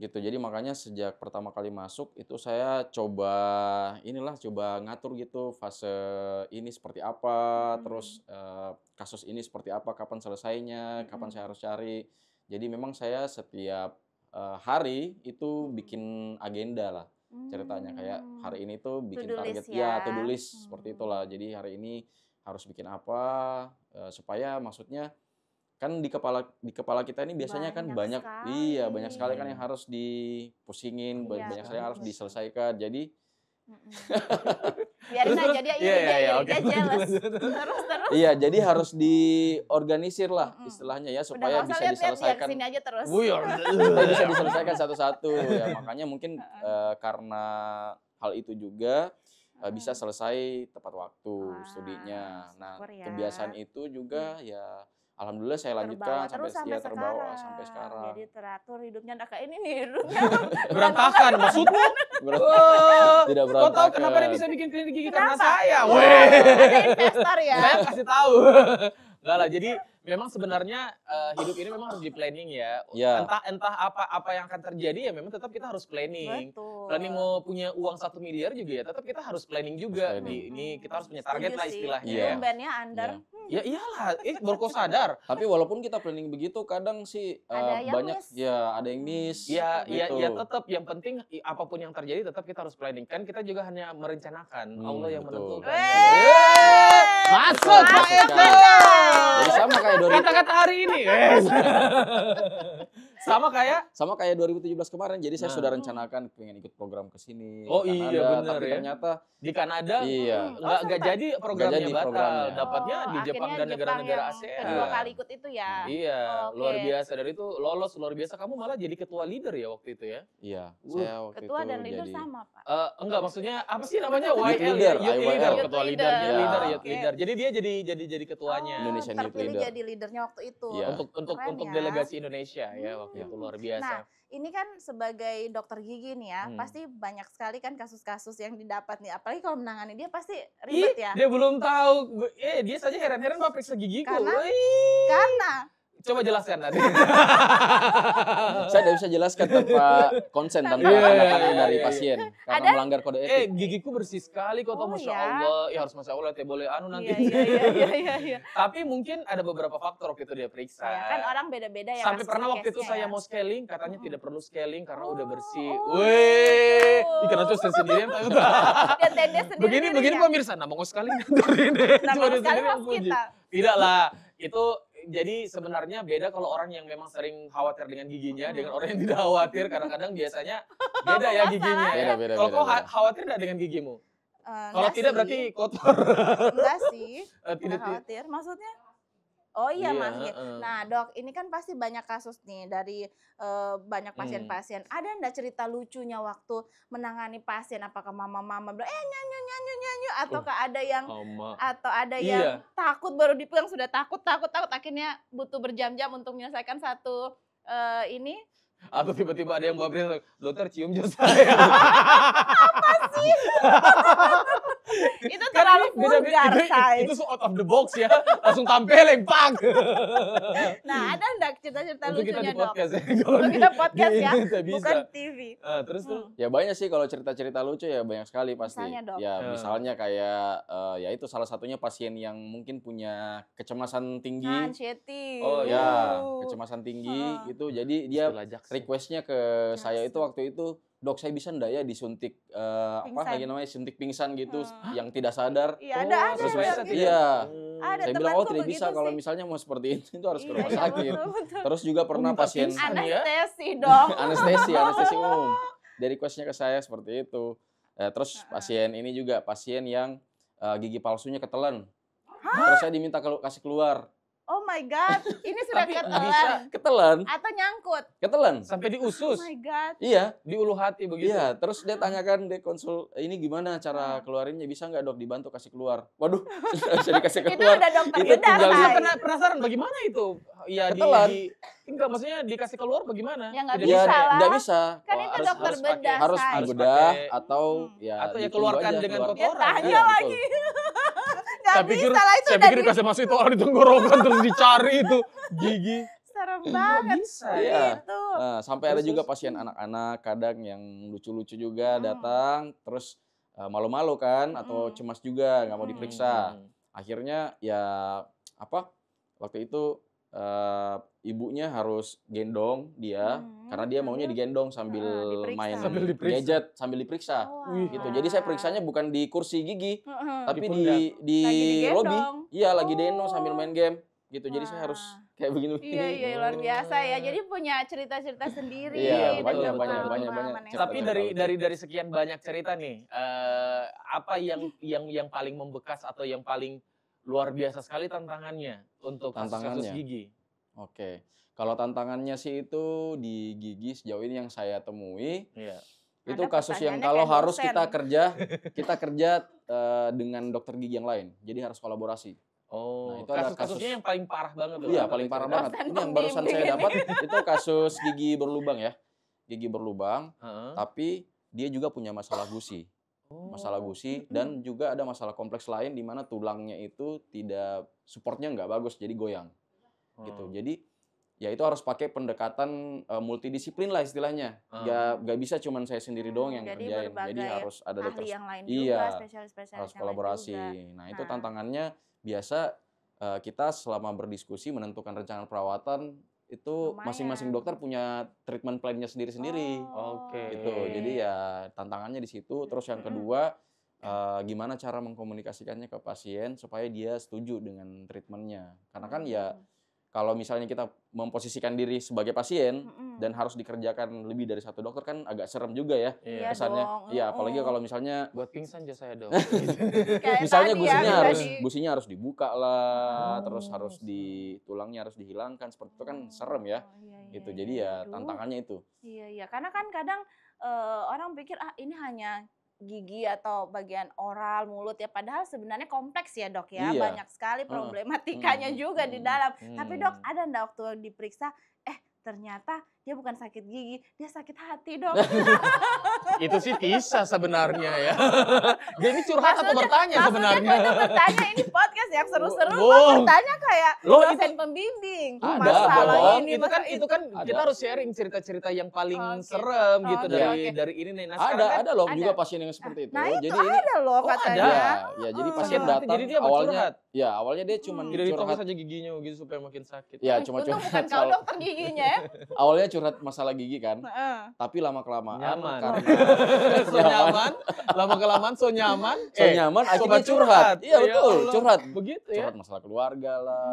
gitu. Jadi makanya sejak pertama kali masuk itu saya coba ngatur gitu fase ini seperti apa, terus kasus ini seperti apa, kapan selesainya, kapan saya harus cari. Jadi memang saya setiap hari itu bikin agenda lah ceritanya, kayak hari ini tuh bikin To-do target list ya. to-do list seperti itulah. Jadi hari ini harus bikin apa supaya maksudnya kan di kepala kita ini biasanya kan Banyak banyak sekali kan yang sekali. harus dipusingin, Iya, banyak sekali yang harus betul. diselesaikan. Jadi Biarin Terus, aja dia iya, iri, dia iri, oke. dia jealous. Terus. iya, jadi harus diorganisir lah istilahnya ya Udah supaya nggak usah bisa lihat-lihat dia diselesaikan. kesini aja terus. Buyur. Supaya bisa diselesaikan satu-satu ya, makanya mungkin karena hal itu juga bisa selesai tepat waktu Wah, studinya. Nah, syukur ya. kebiasaan itu juga ya alhamdulillah saya lanjutkan Terbawa terus sampai terbawa sampai sekarang. Jadi teratur hidupnya, kayak ini nih hidupnya. Berantakan maksudmu? Tidak Kau tahu berantakan. kenapa dia bisa bikin klinik gigi karena Kenapa? saya? Wah, Weh. ada investor ya. Saya kasih tahu. Enggak lah, jadi memang sebenarnya hidup ini memang harus di planning ya. Ya. Entah apa yang akan terjadi ya memang tetap kita harus planning. Betul. Planning mau punya uang 1 miliar juga ya tetap kita harus planning juga. Harus planning. Ini kita harus punya target Setuju lah sih. istilahnya. Iya. Tumbennya under. Ya iyalah, baru kau sadar. Tapi walaupun kita planning begitu kadang sih Ada yang banyak miss. ya ada yang miss. Ya, gitu. ya tetap yang penting apapun yang terjadi tetap kita harus planning. Kan kita juga hanya merencanakan. Allah yang betul. menentukan. Masuk, Pak masuk Eko. sekali. Jadi sama kayak Kata-kata hari ini. Sama kayak 2017 kemarin. Jadi saya Nah. sudah rencanakan pengen ikut program ke sini. Oh ke iya, Kanada, benar tapi ya. ternyata di Kanada Iya. nggak sempat. jadi programnya jadi batal. programnya. Dapatnya di Oh, Jepang akhirnya dan negara-negara yang ASEAN. Kedua Iya. kali ikut itu ya. Iya, Oke. luar biasa. Dari itu lolos luar biasa. Kamu malah jadi ketua leader ya waktu itu ya? iya, saya waktu Ketua itu dan leader jadi sama, Pak. Enggak, maksudnya apa sih namanya? Youth YL leader, ya? Youth leader, IYL. ketua Youth leader, leader. youth leader, Ya. youth leader. Jadi dia jadi ketuanya. Indonesian Youth Terpilih Leader. jadi leadernya waktu itu. Iya. Untuk Keren ya. delegasi Indonesia ya waktu itu luar biasa. Nah, ini kan sebagai dokter gigi nih ya, Hmm. pasti banyak sekali kan kasus-kasus yang didapat nih. Apalagi kalau menangani dia pasti Ih, ribet ya. dia belum tahu. Dia saja heran-heran mau periksa gigiku. Karena- Wih. Karena Coba jelaskan nanti. saya tidak bisa jelaskan tanpa konsen, tanpa Iya, tanda iya, tangan iya, dari iya. pasien karena Ada- melanggar kode etik. Gigiku bersih sekali kok, Oh, Masya ya. Allah. Ya harus Masya Allah, teh boleh nanti. iya. Tapi mungkin ada beberapa faktor waktu itu dia periksa. Ya, kan orang beda-beda ya. Sampai kasus pernah waktu itu case-nya saya ya. mau scaling, katanya tidak perlu scaling karena udah bersih. Oh, Weh, gitu. karena terus sendirian. Dia tenda sendiri. begini pemirsa, nah mau scaling dari ini. Nah, Cuma sekali dia sendiri mas yang puji. kita. Tidak lah, itu jadi sebenarnya beda kalau orang yang memang sering khawatir dengan giginya dengan orang yang tidak khawatir. Kadang-kadang biasanya beda ya giginya. ya. Beda, Kalau kau beda. khawatir nggak dengan gigimu? Kalau Enggak tidak sih. berarti kotor. Enggak sih. Tidak. Enggak khawatir. Maksudnya? Oh iya, Iya, Mas. heeh. Nah, Dok, ini kan pasti banyak kasus nih dari banyak pasien-pasien. Ada enggak cerita lucunya waktu menangani pasien? Apakah mama-mama bilang, nyanyi, ataukah ada yang Oma. atau ada Iya. yang takut baru dipegang sudah takut akhirnya butuh berjam-jam untuk menyelesaikan satu ini. Atau tiba-tiba ada yang bawa berita, dokter cium jus saya. Itu terlalu vulgar, Say. Itu out of the box ya, langsung tampilin, bang. Nah, ada enggak cerita-cerita Untuk kita lucunya, di Dok? podcast ya. Untuk kita podcast di ya, ini tak bisa. bukan TV. Terus tuh. Ya banyak sih kalau cerita-cerita lucu ya banyak sekali pasti. Misalnya, Dok? Ya misalnya kayak ya itu salah satunya pasien yang mungkin punya kecemasan tinggi. Anxiety. Oh, Ya, kecemasan tinggi gitu. Jadi dia Istilah jaksa. requestnya ke saya itu waktu itu, dok saya bisa ndak ya disuntik apa Pingsan. lagi namanya suntik pingsan gitu yang tidak sadar. Iya, ada terus Dok, saya- gitu. iya. Ada Saya bilang temanku tidak begitu bisa kalau sih. misalnya mau seperti itu harus ke Iya, rumah iya, sakit. betul. Terus juga pernah minta pasien pingsan. Anestesi dong. anestesi umum. Dari requestnya ke saya seperti itu. Terus pasien ini juga pasien yang gigi palsunya ketelan. Terus saya diminta kasih keluar. Oh my god, ini sudah Tapi ketelan bisa Ketelan, atau nyangkut. ketelan. Sampai di Oh usus, my god. Iya, di ulu hati begitu. iya. Terus dia tanyakan, dia konsul, ini gimana cara keluarinnya? Bisa nggak dok dibantu kasih keluar? Waduh, bisa dikasih Itu keluar. udah dokter Itu Yuda, tinggal Say. Saya penasaran bagaimana itu? Ya Ketelan. enggak maksudnya dikasih keluar bagaimana? Ya, nggak Tidak bisa Ya, lah. nggak bisa. Kan Oh, itu harus- dokter harus pakai- bedah, Harus Say. dibedah pakai- atau ya Atau ya ditunggu keluarkan aja, dengan keluar. kotoran. Ya, tanya Iya, lagi. betul. Nggak Saya pikir, bisa lah itu saya udah pikir dikasih masuk itu orang di tenggorokan terus dicari itu gigi. serem banget. bisa. Iya. Itu. Nah, sampai ada Terus, juga terus. pasien anak-anak kadang yang lucu-lucu juga datang, terus malu-malu kan, atau cemas juga nggak mau diperiksa. Akhirnya ya apa? Waktu itu ibunya harus gendong dia, karena dia maunya digendong sambil diperiksa. main Sambil diperiksa. gadget, sambil diperiksa. Oh, Wih, Gitu. wah. Jadi saya periksanya bukan di kursi gigi, Heeh. tapi Di di Lagi digendong. lobby. Iya, lagi Oh. deno sambil main game. Gitu. Jadi saya harus Wah. kayak begini. Iya, iya, luar biasa ya. Jadi punya cerita-cerita sendiri. Iya, dan banyak, juga banyak, pengalaman banyak, yang banyak. Tapi seru. dari sekian banyak cerita nih, apa yang paling membekas atau yang paling luar biasa sekali tantangannya untuk kasus-kasus Tantangannya? gigi? Oke. Kalau tantangannya sih itu di gigi sejauh ini yang saya temui, Iya. itu Ada kasus yang pertanyaannya kalau kayak harus dosen. kita kerja dengan dokter gigi yang lain. Jadi harus kolaborasi. Oh, Nah, itu ada kasus-kasusnya kasus- yang paling parah banget tuh. Iya, Apa paling tuh parah ceritanya? banget. Dosen Ini yang barusan pembimbing saya ini. dapat itu kasus gigi berlubang ya. Gigi berlubang, Heeh. tapi dia juga punya masalah gusi. Masalah gusi dan juga ada masalah kompleks lain di mana tulangnya itu tidak supportnya nggak bagus, jadi goyang. Gitu. Jadi ya itu harus pakai pendekatan multidisiplin lah istilahnya. Nggak bisa cuman saya sendiri doang yang Jadi kerjain. Jadi berbagai harus ada ahli dokter yang lain Iya, juga, spesialis-spesialis harus yang lain kolaborasi. juga. Nah, itu Nah. tantangannya biasa kita selama berdiskusi menentukan rencana perawatan itu Lumayan. masing-masing dokter punya treatment plan-nya sendiri-sendiri. Oke. Gitu. Jadi ya tantangannya di situ. Terus yang kedua gimana cara mengkomunikasikannya ke pasien supaya dia setuju dengan treatmentnya. Karena kan ya kalau misalnya kita memposisikan diri sebagai pasien dan harus dikerjakan lebih dari satu dokter kan agak serem juga ya Iya kesannya. dong, Iya, apalagi kalau misalnya Buat pingsan aja saya dong. Kayak misalnya tadi ya, gusinya kayak harus tadi. gusinya harus dibuka lah, terus harus tulangnya harus dihilangkan, seperti itu kan serem ya. Oh, iya, iya, Gitu. iya. Jadi ya Aduh. tantangannya itu. Iya, iya. Karena kan kadang orang pikir ini hanya gigi atau bagian oral, mulut ya. Padahal sebenarnya kompleks ya dok ya. Iya. Banyak sekali problematikanya juga di dalam. Tapi dok ada nggak waktu diperiksa, ternyata dia bukan sakit gigi, dia sakit hati dok. Itu sih bisa sebenarnya ya. Dia ini curhat atau bertanya sebenarnya? Maksudnya gue tuh bertanya, ini podcast yang seru-seru, Oh. gue bertanya kayak Loh, dosen pembimbing. Ada Masalah dong. ini, itu kan Ada. kita harus sharing cerita-cerita yang paling Oke. serem gitu Oke, dari oke. dari ini nih. Nah, sekarang kan Ada loh ada. juga pasien yang seperti itu. Nah itu Jadi ini ada loh katanya. ya, jadi Oh. pasien Sakit hati, datang jadi dia mau awalnya curhat. ya awalnya dia cuma tidak ditolong curhat saja giginya gitu supaya makin sakit. ya Untung cuma bukan curhat kau soal dokter giginya ya. awalnya curhat masalah gigi kan. Heeh. Tapi lama kelamaan Nyaman. karena So nyaman, lama kelamaan so nyaman. so nyaman akhirnya sobat curhat. Iya Ya betul, Allah. curhat. Begitu ya. Curhat masalah keluarga lah,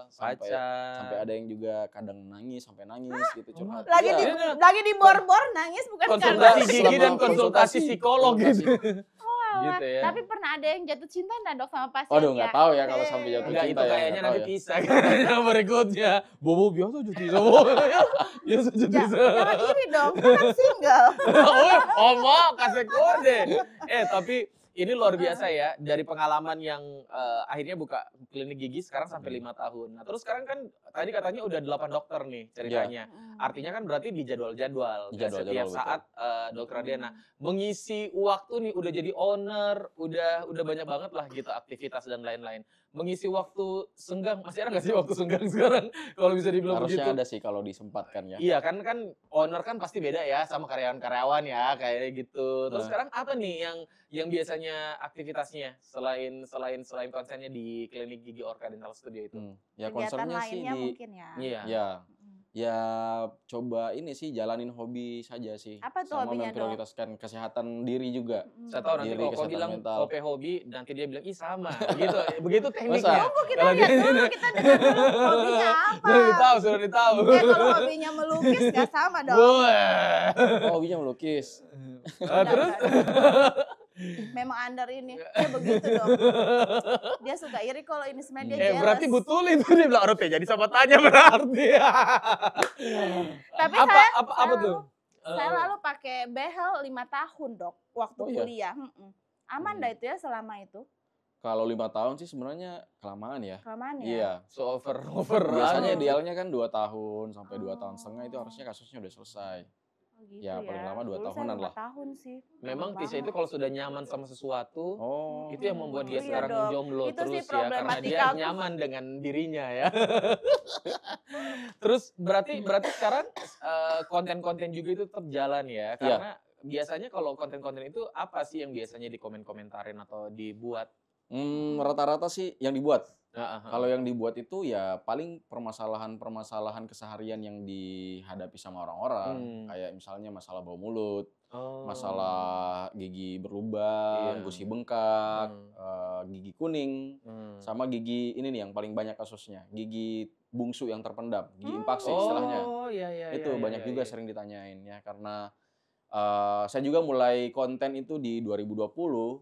sampai Pacar. ada yang juga kadang nangis sampai nangis gitu curhat. Lagi Iya. di lagi di bor-bor nangis bukan konsultasi karena gigi selama dan konsultasi psikolog gitu. Wah, Gitu ya. Tapi pernah ada yang jatuh cinta enggak dok sama pasien? Waduh nggak tahu ya kalau sampai jatuh Enggak, cinta itu ya. kayaknya nggak nanti tahu ya. kisah yang berikutnya. Bobo biasa cuti sama. Biasa cuti sama. Jangan iri dong, kan single. Oh, oma kasih kode. Tapi Ini luar biasa ya, dari pengalaman yang akhirnya buka klinik gigi sekarang sampai 5 tahun. Nah, terus sekarang kan tadi katanya udah 8 dokter nih ceritanya. Artinya kan berarti di jadwal-jadwal. Setiap saat Dokter Adrian. Nah, mengisi waktu nih udah jadi owner, udah banyak banget lah gitu aktivitas dan lain-lain. Mengisi waktu senggang, masih ada nggak sih waktu senggang sekarang? Kalau bisa dibilang Harusnya begitu. ada sih kalau disempatkan ya. Iya kan owner kan pasti beda ya sama karyawan-karyawan ya kayak gitu. Terus Nah. sekarang apa nih yang biasanya aktivitasnya selain konsennya di klinik gigi Orca Dental Studio itu? Ya Kegiatan concernnya sih lainnya di mungkin ya. Iya. ya coba ini sih jalanin hobi saja sih. Apa tuh sama hobinya, Dok? memprioritaskan kesehatan diri juga. Saya tahu nanti Diri, kalau kau kesehatan bilang mental. kopi hobi, nanti dia bilang ih sama. Begitu tekniknya. Masa? Tunggu kita Kalau lihat dia- dulu, kita dengar dulu hobinya apa. Sudah ditahu. Kalau hobinya melukis nggak sama dong. Wah. Oh, hobinya melukis. Terus? Memang under ini, dia begitu dong. Dia suka iri kalau ini sebenarnya dia jealous. Berarti betul itu dia bilang Aduh, jadi sama tanya berarti. Tapi apa tuh? Saya lalu pakai behel 5 tahun dok, waktu Oh, iya? kuliah. Aman dah itu ya selama itu. Kalau 5 tahun sih sebenarnya kelamaan ya. Kelamaan ya? Iya. So over. Biasanya anu. idealnya kan 2 tahun sampai 2 tahun setengah itu harusnya kasusnya udah selesai. Oh, gitu Ya, paling lama 2 Dulu saya tahunan 5 lah. tahun sih. Memang Lama Tisha itu banget. kalau sudah nyaman sama sesuatu, Oh. itu yang membuat dia Iya sekarang dong. jomblo Itu sih terus ya karena dia problematika aku. nyaman dengan dirinya ya. Terus berarti sekarang konten-konten juga itu tetap jalan ya karena biasanya kalau konten-konten itu apa sih yang biasanya dikomen-komentarin atau dibuat? Rata-rata sih yang dibuat. Heeh. Kalau yang dibuat itu ya paling permasalahan-permasalahan keseharian yang dihadapi sama orang-orang. Kayak misalnya masalah bau mulut, masalah gigi berlubang, Iya. gusi bengkak, gigi kuning, sama sama gigi ini nih yang paling banyak kasusnya, gigi bungsu yang terpendam, gigi impaksi istilahnya. Oh, iya. Itu banyak juga sering ditanyain ya karena saya juga mulai konten itu di 2020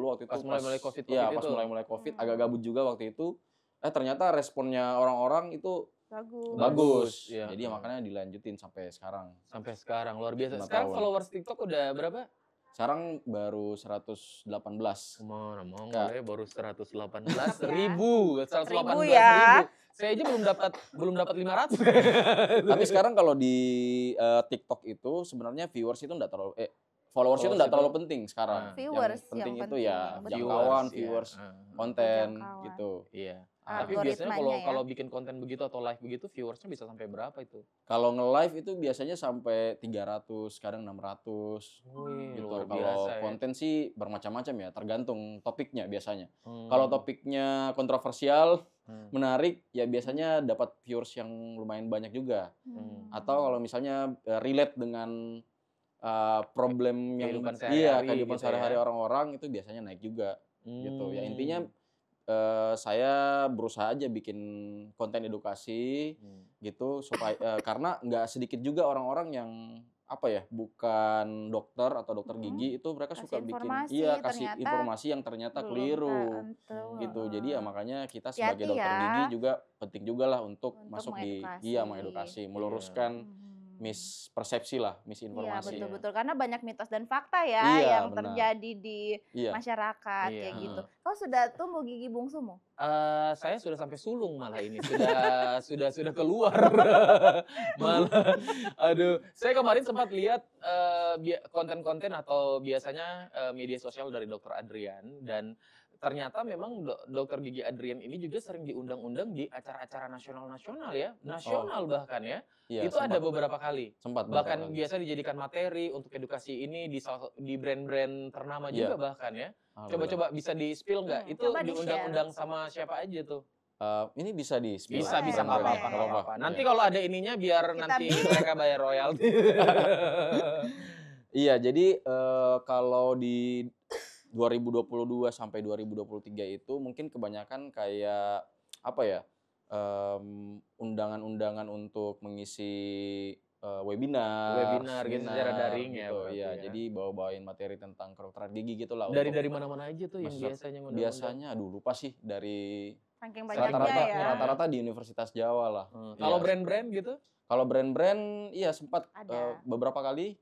waktu itu Pas mulai COVID iya, itu. pas mulai COVID agak gabut juga waktu itu. Ternyata responnya orang-orang itu bagus. Iya. Jadi makanya dilanjutin sampai sekarang. Sampai sekarang luar biasa. 5 Sekarang tahun. followers TikTok udah berapa? Sekarang baru 118. Mana mau Enggak. ya baru 118.000. 118.000. ya. Saya aja belum dapat 500. Tapi sekarang kalau di TikTok itu sebenarnya viewers itu enggak terlalu followers itu Followers enggak itu- terlalu penting sekarang. Viewers yang penting yang itu penting, ya betul. jangkauan, Iya. viewers, konten Jangkauan. gitu. Iya. Ah, Tapi biasanya algoritmanya ya. kalau bikin konten begitu atau live begitu viewersnya bisa sampai berapa itu? Kalau nge-live itu biasanya sampai 300, kadang 600 gitu. Luar Kalau biasa ya. konten sih bermacam-macam ya, tergantung topiknya biasanya. Hmm. Kalau topiknya kontroversial, Hmm. menarik, ya biasanya dapat viewers yang lumayan banyak juga. Atau kalau misalnya relate dengan problem yang Kehidupan sehari-hari kehidupan gitu sehari-hari ya. orang-orang itu biasanya naik juga gitu. Ya intinya Hmm. saya berusaha aja bikin konten edukasi gitu supaya karena nggak sedikit juga orang-orang yang bukan dokter atau dokter gigi itu mereka Kasih suka bikin informasi, kasih ternyata informasi yang ternyata belum keliru tahu. gitu. Jadi ya makanya kita Hati-hati sebagai dokter ya. gigi juga penting juga lah untuk masuk mengedukasi. mengedukasi, meluruskan mispersepsi lah, Iya misinformasi. betul-betul karena banyak mitos dan fakta ya Iya, yang benar. terjadi di Iya. masyarakat Iya. kayak gitu. Kau sudah tumbuh gigi bungsumu? Saya sudah sampai sulung malah ini sudah keluar malah aduh saya kemarin sempat lihat konten-konten atau biasanya media sosial dari Dokter Adrian dan ternyata memang Dokter Gigi Adrian ini juga sering diundang-undang di acara-acara nasional ya bahkan ya Iya, itu ada beberapa kali sempat bahkan biasa dijadikan materi untuk edukasi ini di brand-brand ternama juga bahkan ya. Coba-coba bisa di-spill nggak? Itu coba diundang-undang sama siapa aja tuh? ini bisa di spill. Bisa Boleh, nggak boleh. apa-apa. Nanti Iya. kalau ada ininya biar Kita nanti bikin. mereka bayar royalti. Iya, jadi kalau di 2022 sampai 2023 itu mungkin kebanyakan kayak undangan-undangan untuk mengisi webinar gitu secara daring ya gitu. berarti Iya, ya. jadi bawa-bawain materi tentang kedokteran gigi gitu lah. Dari mana-mana aja tuh yang Maksud- biasanya ngundang-undang. biasanya aduh lupa sih dari Saking banyaknya rata-rata ya. rata-rata di Universitas Jawa lah. Kalau Iya. brand-brand gitu? Kalau brand-brand iya sempat Ada. beberapa kali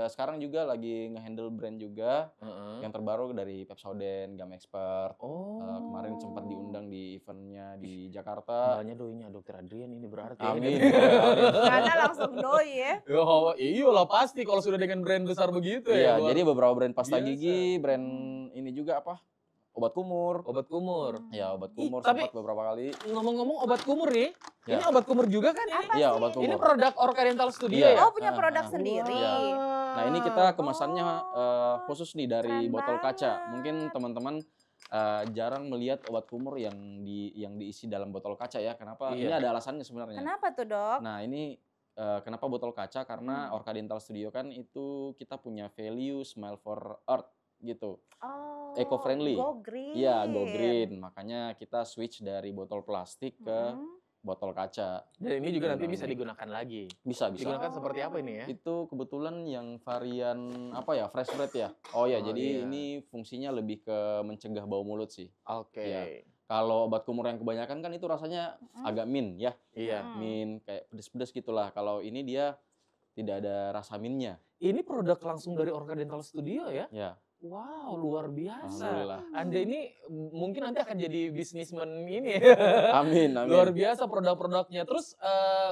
Sekarang juga lagi nge-handle brand juga. Yang terbaru dari Pepsodent, Gum Expert. Kemarin sempat diundang di eventnya di Jakarta. Banyak doinya Dokter Adrian ini berarti. Amin. Karena langsung doi ya. Oh, iyalah pasti kalau sudah dengan brand besar begitu ya. Iya, jadi beberapa brand pasta biasa. gigi, brand ini juga apa? Obat kumur. Obat kumur. Ya, obat kumur tapi- sempat beberapa kali. Ngomong-ngomong obat kumur nih, Ya. ini obat kumur juga kan ini? Iya, obat kumur. Ini produk Orca Dental Studio Iya. ya? Oh, punya produk sendiri. Iya. Nah, ini kita kemasannya khusus nih dari Keren botol kaca. banget. Mungkin teman-teman jarang melihat obat kumur yang diisi dalam botol kaca ya. Kenapa? Iya. Ini ada alasannya sebenarnya. Kenapa tuh, Dok? Nah, ini kenapa botol kaca? Karena Orca Dental Studio kan itu kita punya value Smile for Earth gitu. Oh, Eco-friendly. Go green. Iya, go green. Makanya kita switch dari botol plastik ke botol kaca. Dan ini juga nanti Nah, bisa ini. digunakan lagi. Bisa, bisa. Digunakan seperti apa ini ya? Itu kebetulan yang varian apa ya, fresh breath ya. Oh ya, Oh, iya. jadi ini fungsinya lebih ke mencegah bau mulut sih. Oke. Iya. Kalau obat kumur yang kebanyakan kan itu rasanya agak mint ya, Iya. mint kayak pedes-pedes gitulah. Kalau ini dia tidak ada rasa mintnya. Ini produk langsung dari Orca Dental Studio ya? Ya, Wow, luar biasa. alhamdulillah. Anda ini mungkin nanti akan jadi bisnismen ini. Amin, amin. Luar biasa produk-produknya. Terus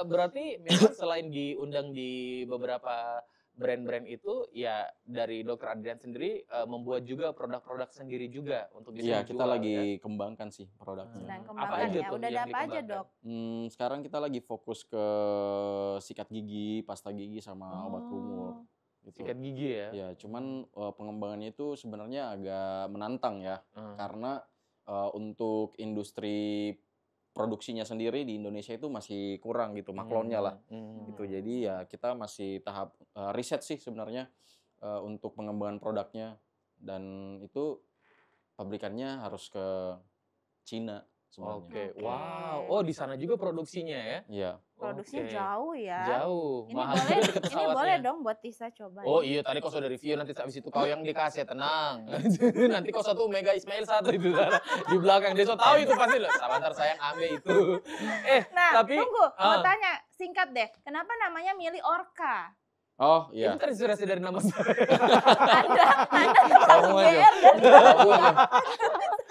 berarti memang selain diundang di beberapa brand-brand itu, ya dari Dr. Adrian sendiri membuat juga produk-produk sendiri juga untuk bisa Iya, dijual, kita lagi ya? kembangkan sih produknya. Sedang Apa kembangkan aja ya. tuh Udah yang ada apa aja, dikembangkan? Dok? Sekarang kita lagi fokus ke sikat gigi, pasta gigi sama obat kumur. Gitu. Sikat gigi ya. Ya, cuman pengembangannya itu sebenarnya agak menantang ya. Karena untuk industri produksinya sendiri di Indonesia itu masih kurang gitu, maklonnya lah. Gitu. Jadi ya kita masih tahap riset sih sebenarnya untuk pengembangan produknya, dan itu pabrikannya harus ke Cina sebenarnya. Oke, Oke. wow. Oh, di sana juga produksinya ya? Iya. Produksinya Oke. jauh ya. Jauh. Ini Mahal boleh, juga tiket ini pesawatnya. boleh dong buat Tisa coba. Oh iya, tadi kau sudah review, nanti habis itu kau yang dikasih, tenang. Nanti kau satu Mega Ismail satu itu sana, di belakang. Dia so tahu itu pasti loh. Sabantar sayang ambil itu. Nah, tapi tunggu, mau ah. tanya singkat deh. Kenapa namanya milih Orca? Oh itu iya. terinspirasi dari nama saya. Anda tukang Kamu aja. GR dan Kamu aja.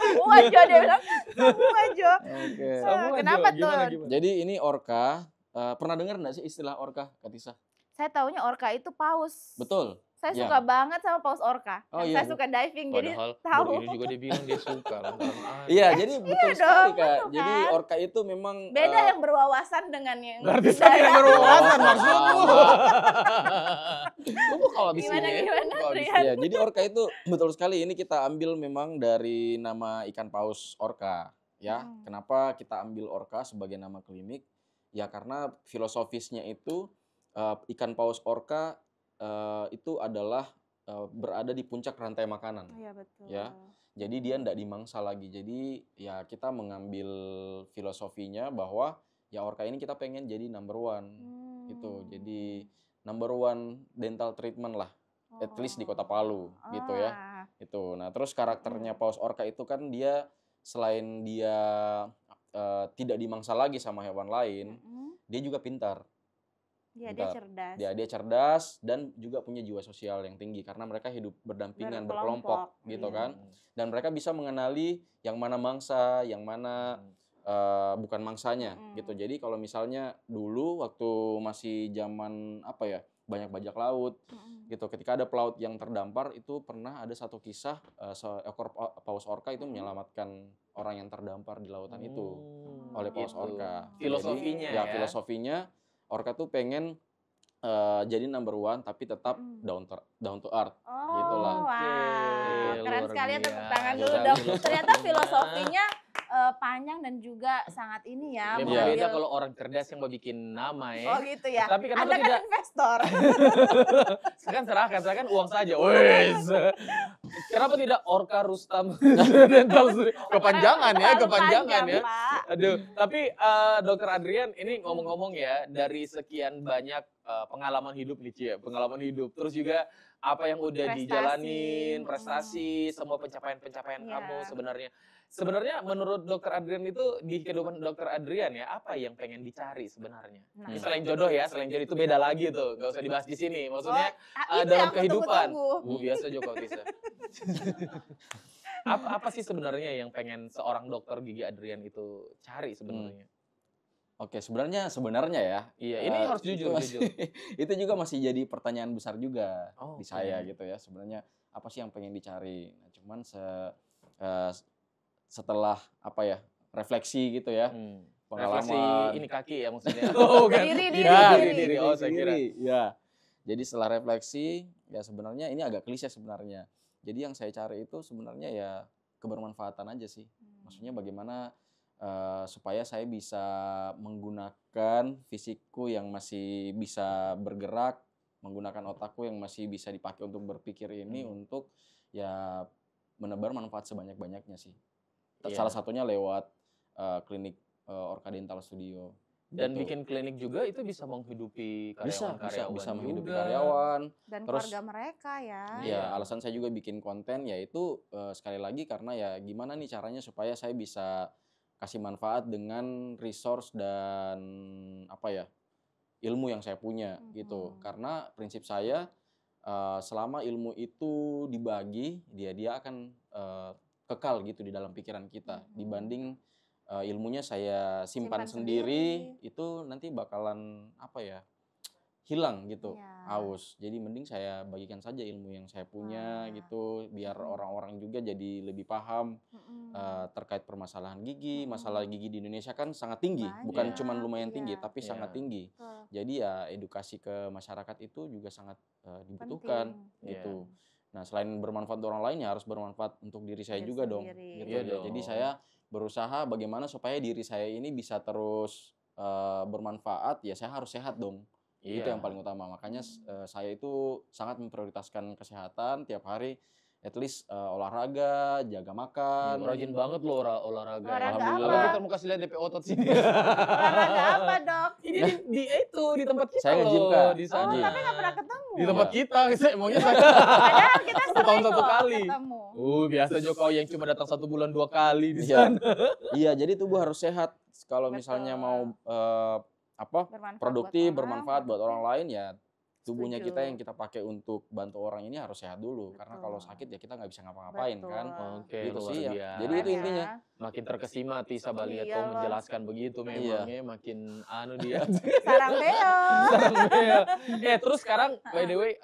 kamu aja dia bilang, kamu aja. Oke. Kamu aja, Kenapa tuh? gimana? Jadi ini Orca, pernah dengar nggak sih istilah Orca, Kak Tisa? Saya taunya Orca itu paus. Betul. Saya Ya. suka banget sama paus Orca. Oh, Yang iya. saya suka diving, jadi Padahal tahu. baru ini juga dia bilang dia suka. Iya, jadi betul dong, sekali Kak. betul Jadi kan? Orca itu memang Beda yang berwawasan dengan yang Berarti saya tidak tidak. berwawasan maksudmu. Tunggu kalau habis Gimana, ini. gimana, Kalau habis Rian? Iya, jadi Orca itu betul sekali ini kita ambil memang dari nama ikan paus Orca, ya. Kenapa kita ambil Orca sebagai nama klinik? Ya karena filosofisnya itu ikan paus Orca itu adalah berada di puncak rantai makanan. Iya betul. Ya. Jadi dia tidak dimangsa lagi. Jadi ya kita mengambil filosofinya bahwa ya Orca ini kita pengen jadi number one gitu. Jadi number one dental treatment lah, at least di Kota Palu gitu ya. Ah. Itu. Nah, terus karakternya paus Orca itu kan dia selain dia tidak dimangsa lagi sama hewan lain, dia juga pintar. Iya, dia Bentar. cerdas. Dia cerdas dan juga punya jiwa sosial yang tinggi karena mereka hidup berdampingan, berkelompok gitu iya. kan. Dan mereka bisa mengenali yang mana mangsa, yang mana bukan mangsanya gitu. Jadi kalau misalnya dulu waktu masih zaman apa ya, banyak bajak laut gitu, ketika ada pelaut yang terdampar itu pernah ada satu kisah seekor paus Orca itu menyelamatkan orang yang terdampar di lautan itu oleh paus gitu. Orca. Filosofinya Jadi, ya. filosofinya Orca tuh pengen jadi number one tapi tetap down to earth. Oh, Gitulah. wow. Oke, Keren luar sekali ya, tepuk biasa. tangan dulu Gila, dong. filosofinya. Ternyata filosofinya panjang dan juga sangat ini ya. Ya, Iya. beda kalau orang cerdas yang mau bikin nama ya. Oh gitu ya. Tapi kenapa Anda kan tidak- investor. Sekarang serahkan uang saja. Wes. Kenapa tidak Orca Rustam Dental Studio? Kepanjangan ya, Terlalu kepanjangan panjang, ya. Pak. Aduh, tapi Dokter Adrian ini ngomong-ngomong ya, dari sekian banyak pengalaman hidup nih Ci ya, pengalaman hidup. Terus juga apa yang udah Prestasi. dijalanin, prestasi, semua pencapaian-pencapaian Iya. kamu sebenarnya. Sebenarnya menurut Dokter Adrian itu di kehidupan Dokter Adrian ya, apa yang pengen dicari sebenarnya? Nah. Ya, selain jodoh ya, selain jodoh itu beda lagi tuh, nggak usah dibahas di sini. Maksudnya itu yang dalam aku kehidupan. tunggu-tunggu. Biasa Joko Tisa. Apa sih sebenarnya yang pengen seorang dokter gigi Adrian itu cari sebenarnya? Oke, sebenarnya ya. Iya, ini harus jujur. Itu juga masih jadi pertanyaan besar juga di Oke. saya gitu ya. Sebenarnya apa sih yang pengen dicari? Nah, cuman setelah apa ya, refleksi gitu ya. Refleksi Pengalaman. ini kaki ya maksudnya. Oh, kan. Diri. Oh, saya kira. Ya. Jadi setelah refleksi, ya sebenarnya ini agak klise sebenarnya. Jadi yang saya cari itu sebenarnya ya kebermanfaatan aja sih. Maksudnya bagaimana supaya saya bisa menggunakan fisikku yang masih bisa bergerak, menggunakan otakku yang masih bisa dipakai untuk berpikir ini untuk ya menebar manfaat sebanyak-banyaknya sih. Iya. Salah satunya lewat klinik Orka Dental Studio. Dan Gitu. bikin klinik juga itu bisa menghidupi karyawan-karyawan bisa menghidupi juga. karyawan. Dan Terus, keluarga mereka ya. Ya, alasan saya juga bikin konten yaitu sekali lagi karena ya gimana nih caranya supaya saya bisa kasih manfaat dengan resource dan apa ya, ilmu yang saya punya gitu. Karena prinsip saya selama ilmu itu dibagi, dia akan kekal gitu di dalam pikiran kita dibanding ilmunya saya simpan sendiri, itu nanti bakalan apa ya, hilang gitu, aus. Jadi mending saya bagikan saja ilmu yang saya punya gitu, biar orang-orang juga jadi lebih paham terkait permasalahan gigi. Masalah gigi di Indonesia kan sangat tinggi, bukan cuma lumayan tinggi, tapi sangat tinggi. Jadi ya edukasi ke masyarakat itu juga sangat dibutuhkan gitu. Nah, selain bermanfaat untuk orang lain ya harus bermanfaat untuk diri saya juga dong. Gitu. Iya dong. Jadi saya berusaha bagaimana supaya diri saya ini bisa terus bermanfaat, ya saya harus sehat dong. Itu yang paling utama. Makanya saya itu sangat memprioritaskan kesehatan tiap hari, at least olahraga, jaga makan. Rajin banget lo olahraga. Olahraga Apalagi apa? kita mau kasih lihat DP otot sini. Olahraga apa, Dok? Ini di tempat kita Saya nge-gym, loh, Kak. di sana. Tapi nggak pernah ketemu. Di tempat kita, emangnya Padahal kita Setahun sering satu loh kali. ketemu. Biasa Jokowi yang cuma datang 1 bulan 2 kali di Iya. sana. Iya, jadi tubuh harus sehat. Kalau Betul. misalnya mau Bermanfaat produktif, buat orang, bermanfaat buat orang lain, ya tubuhnya Setuju. kita yang kita pakai untuk bantu orang ini harus sehat dulu. Karena kalau sakit ya kita nggak bisa ngapa-ngapain kan. Oke, Gitu luar sih ya. biasa. Jadi itu intinya. Makin terkesima Tisa Baliat Iya, kau Bang. menjelaskan begitu memangnya makin dia. Sarang beo. Terus sekarang by the way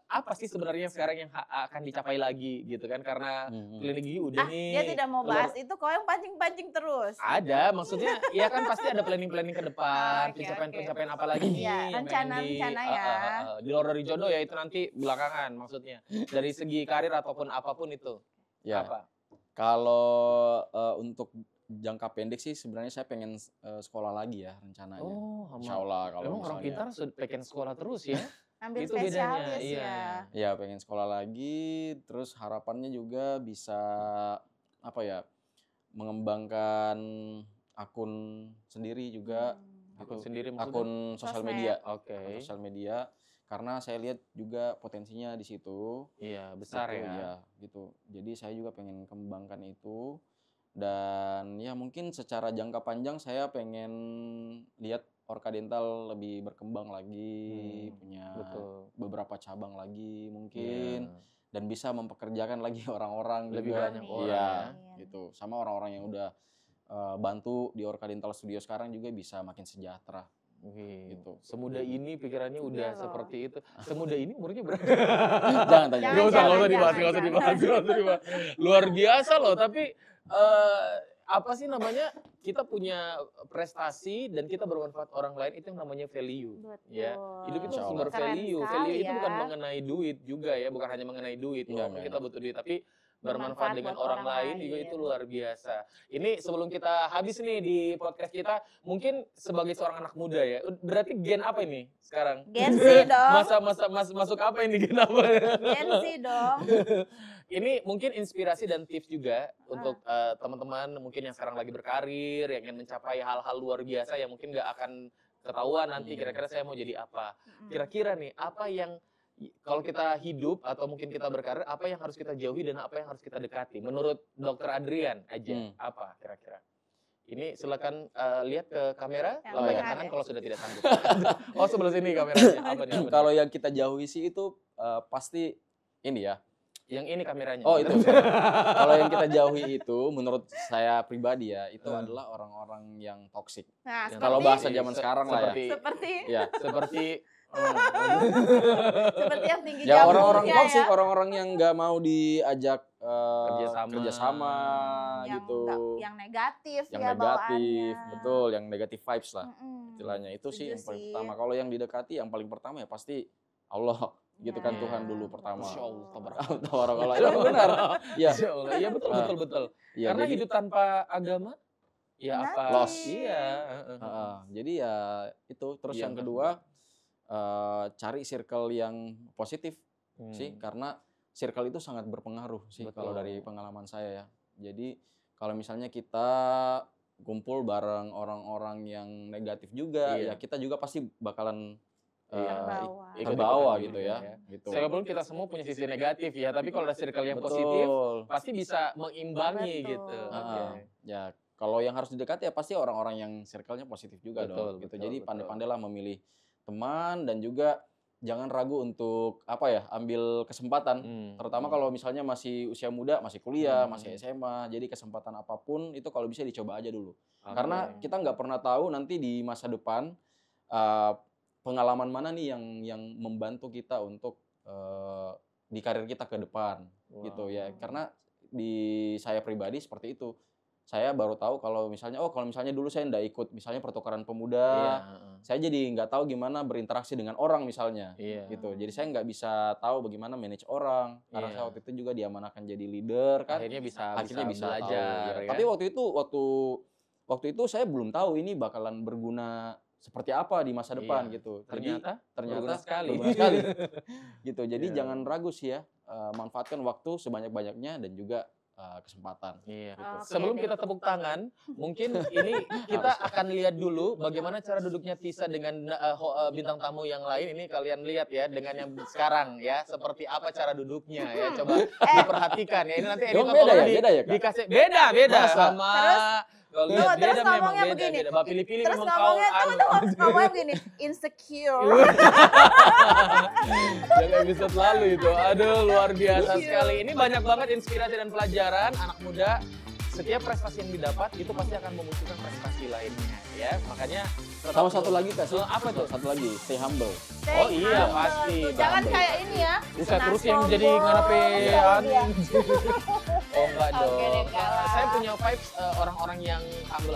apa sih sebenarnya sekarang yang akan dicapai lagi gitu kan, karena klinik gigi udah nih. Dia tidak mau bahas itu, kau yang pancing-pancing terus. Ada, maksudnya ya kan pasti ada planning-planning ke depan, Oke, pencapaian-pencapaian apa lagi nih Iya, yang pengen rencana-rencana ya. di luar dari jodoh ya itu nanti belakangan maksudnya. Dari segi karir ataupun apapun itu. Ya. Apa? Kalau untuk jangka pendek sih sebenarnya saya pengen sekolah lagi ya rencananya. Insya Allah kalau Memang orang misalnya. pintar pengen sekolah terus ya. Ambil Itu bedanya, spesialis iya. ya. Ya pengen sekolah lagi, terus harapannya juga bisa apa ya, mengembangkan akun sendiri juga. Akun gitu. sendiri maksudnya? Akun sosial Sosmed. media. Oke. Akun sosial media. Karena saya lihat juga potensinya di situ. Iya, besar Gitu, ya. ya. Gitu. Jadi saya juga pengen kembangkan itu. Dan ya mungkin secara jangka panjang saya pengen lihat Orka Dental lebih berkembang lagi, punya beberapa cabang lagi mungkin, dan bisa mempekerjakan lagi orang-orang Lebih juga. banyak orang Iya, ya. gitu. Sama orang-orang yang udah bantu di Orka Dental Studio sekarang juga bisa makin sejahtera. Gitu. Semudah ini pikirannya udah Iya loh. seperti itu. Semudah ini umurnya berapa? Jangan tanya. Jangan, Gak usah jangan, dibahas, jangan, gak usah dibahas. Luar biasa loh, tapi apa sih namanya, kita punya prestasi dan kita bermanfaat orang lain, itu yang namanya value. Betul. Ya, hidup itu Insya sumber Allah. value. Keren Value itu sekali bukan ya. mengenai duit juga ya, bukan hanya mengenai duit. Enggak, Walaupun enggak, kita butuh duit, tapi bermanfaat Bermanfaat dengan buat orang orang lain juga lain. itu luar biasa. Ini sebelum kita habis nih di podcast kita, mungkin sebagai seorang anak muda ya, berarti gen apa ini sekarang? Gen Z dong. Masuk apa ini, gen apa? Gen Z dong. Ini mungkin inspirasi dan tips juga untuk teman-teman mungkin yang sekarang lagi berkarir, yang ingin mencapai hal-hal luar biasa yang mungkin nggak akan ketahuan nanti kira-kira saya mau jadi apa. Kira-kira nih, apa yang kalau kita hidup atau mungkin kita berkarir, apa yang harus kita jauhi dan apa yang harus kita dekati? Menurut Dokter Adrian aja, apa kira-kira? Ini silakan lihat ke kamera, Yang lambaikan benar tangan ya. kalau sudah tidak sanggup. Oh, sebelah sini kameranya. Apa nih? Kalau yang kita jauhi sih itu pasti ini ya. Yang ini kameranya. Oh itu. Kalau yang kita jauhi itu, menurut saya pribadi ya, itu adalah orang-orang yang toksik. Nah, Yang Kalau seperti bahasa zaman sekarang lah ya. seperti Ya, seperti seperti yang tinggi ya orang-orang jambulnya toksik, ya. orang-orang yang nggak mau diajak kerjasama Yang gitu. yang negatif Yang ya negatif, bawaannya. betul, yang negatif vibes lah Mm-mm. istilahnya. Itu sih Setuju yang paling sih. pertama. Kalau yang didekati yang paling pertama ya pasti Allah, gitu kan, Ya, Tuhan dulu pertama. Masya Allah, Tabarakallah. Itu benar. Ya. Masya Allah. Iya betul betul betul. Ya, Karena jadi, hidup tanpa agama ya apa? Loss. Iya. jadi ya itu. Terus Iya, yang benar. kedua cari circle yang positif sih, karena circle itu sangat berpengaruh sih kalau Betul. dari pengalaman saya ya. Jadi kalau misalnya kita kumpul bareng orang-orang yang negatif juga, Iya. ya kita juga pasti bakalan Terbawa. terbawa Ikut-ikutan gitu juga ya. ya. Gitu. Sekalipun kita semua punya sisi negatif ya, tapi kalau ada circle yang positif Betul. pasti bisa mengimbangin Betul. gitu. Heeh. Ya kalau yang harus didekati ya pasti orang-orang yang circle-nya positif juga Betul, dong. Gitu. betul, Jadi betul. pandai-pandailah memilih teman dan juga jangan ragu untuk ambil kesempatan. Terutama kalau misalnya masih usia muda, masih kuliah, masih SMA. Jadi kesempatan apapun itu kalau bisa dicoba aja dulu. Karena kita nggak pernah tahu nanti di masa depan pengalaman mana nih yang membantu kita untuk di karir kita ke depan gitu ya. Karena di saya pribadi seperti itu. Saya baru tahu kalau misalnya dulu saya nggak ikut misalnya pertukaran pemuda, saya jadi nggak tahu gimana berinteraksi dengan orang misalnya, gitu. Jadi saya nggak bisa tahu bagaimana manage orang, karena saya waktu itu juga diamanahkan jadi leader kan. Akhirnya bisa belajar. belajar. Ya. Tapi waktu itu saya belum tahu ini bakalan berguna seperti apa di masa depan gitu. Ternyata berguna Ternyata sekali. berguna sekali. Gitu. Jadi Iya. jangan ragu sih ya, manfaatkan waktu sebanyak-banyaknya dan juga kesempatan. Iya. Oke Sebelum deh. kita tepuk tangan, mungkin ini kita akan lihat dulu bagaimana cara duduknya Tisa dengan bintang tamu yang lain. Ini kalian lihat ya dengan yang sekarang ya, seperti apa cara duduknya ya. Coba diperhatikan ya. Ini nanti Emang editor beda tolong ya? Beda ya, Kak? dikasih beda Masa? sama kalau Terus lihat beda memang ngomongnya beda begini. beda. Mbak pilih-pilih Terus memang kau ngomongnya ngomongnya begini, insecure. yang episode lalu itu. Aduh, luar biasa sekali. Ini banyak banget inspirasi dan pelajaran anak muda. Setiap prestasi yang didapat itu pasti akan memunculkan prestasi lainnya ya. Makanya Sama satu lagi kasih. apa tuh? Satu lagi, stay humble. Oh iya, Humble pasti. tuh. Jangan Humble. kayak ini ya. Buset kena terus yang jadi sombong, ngarepean. iya. Oh enggak Oke dong. deh, kalah. Saya punya vibes orang-orang yang humble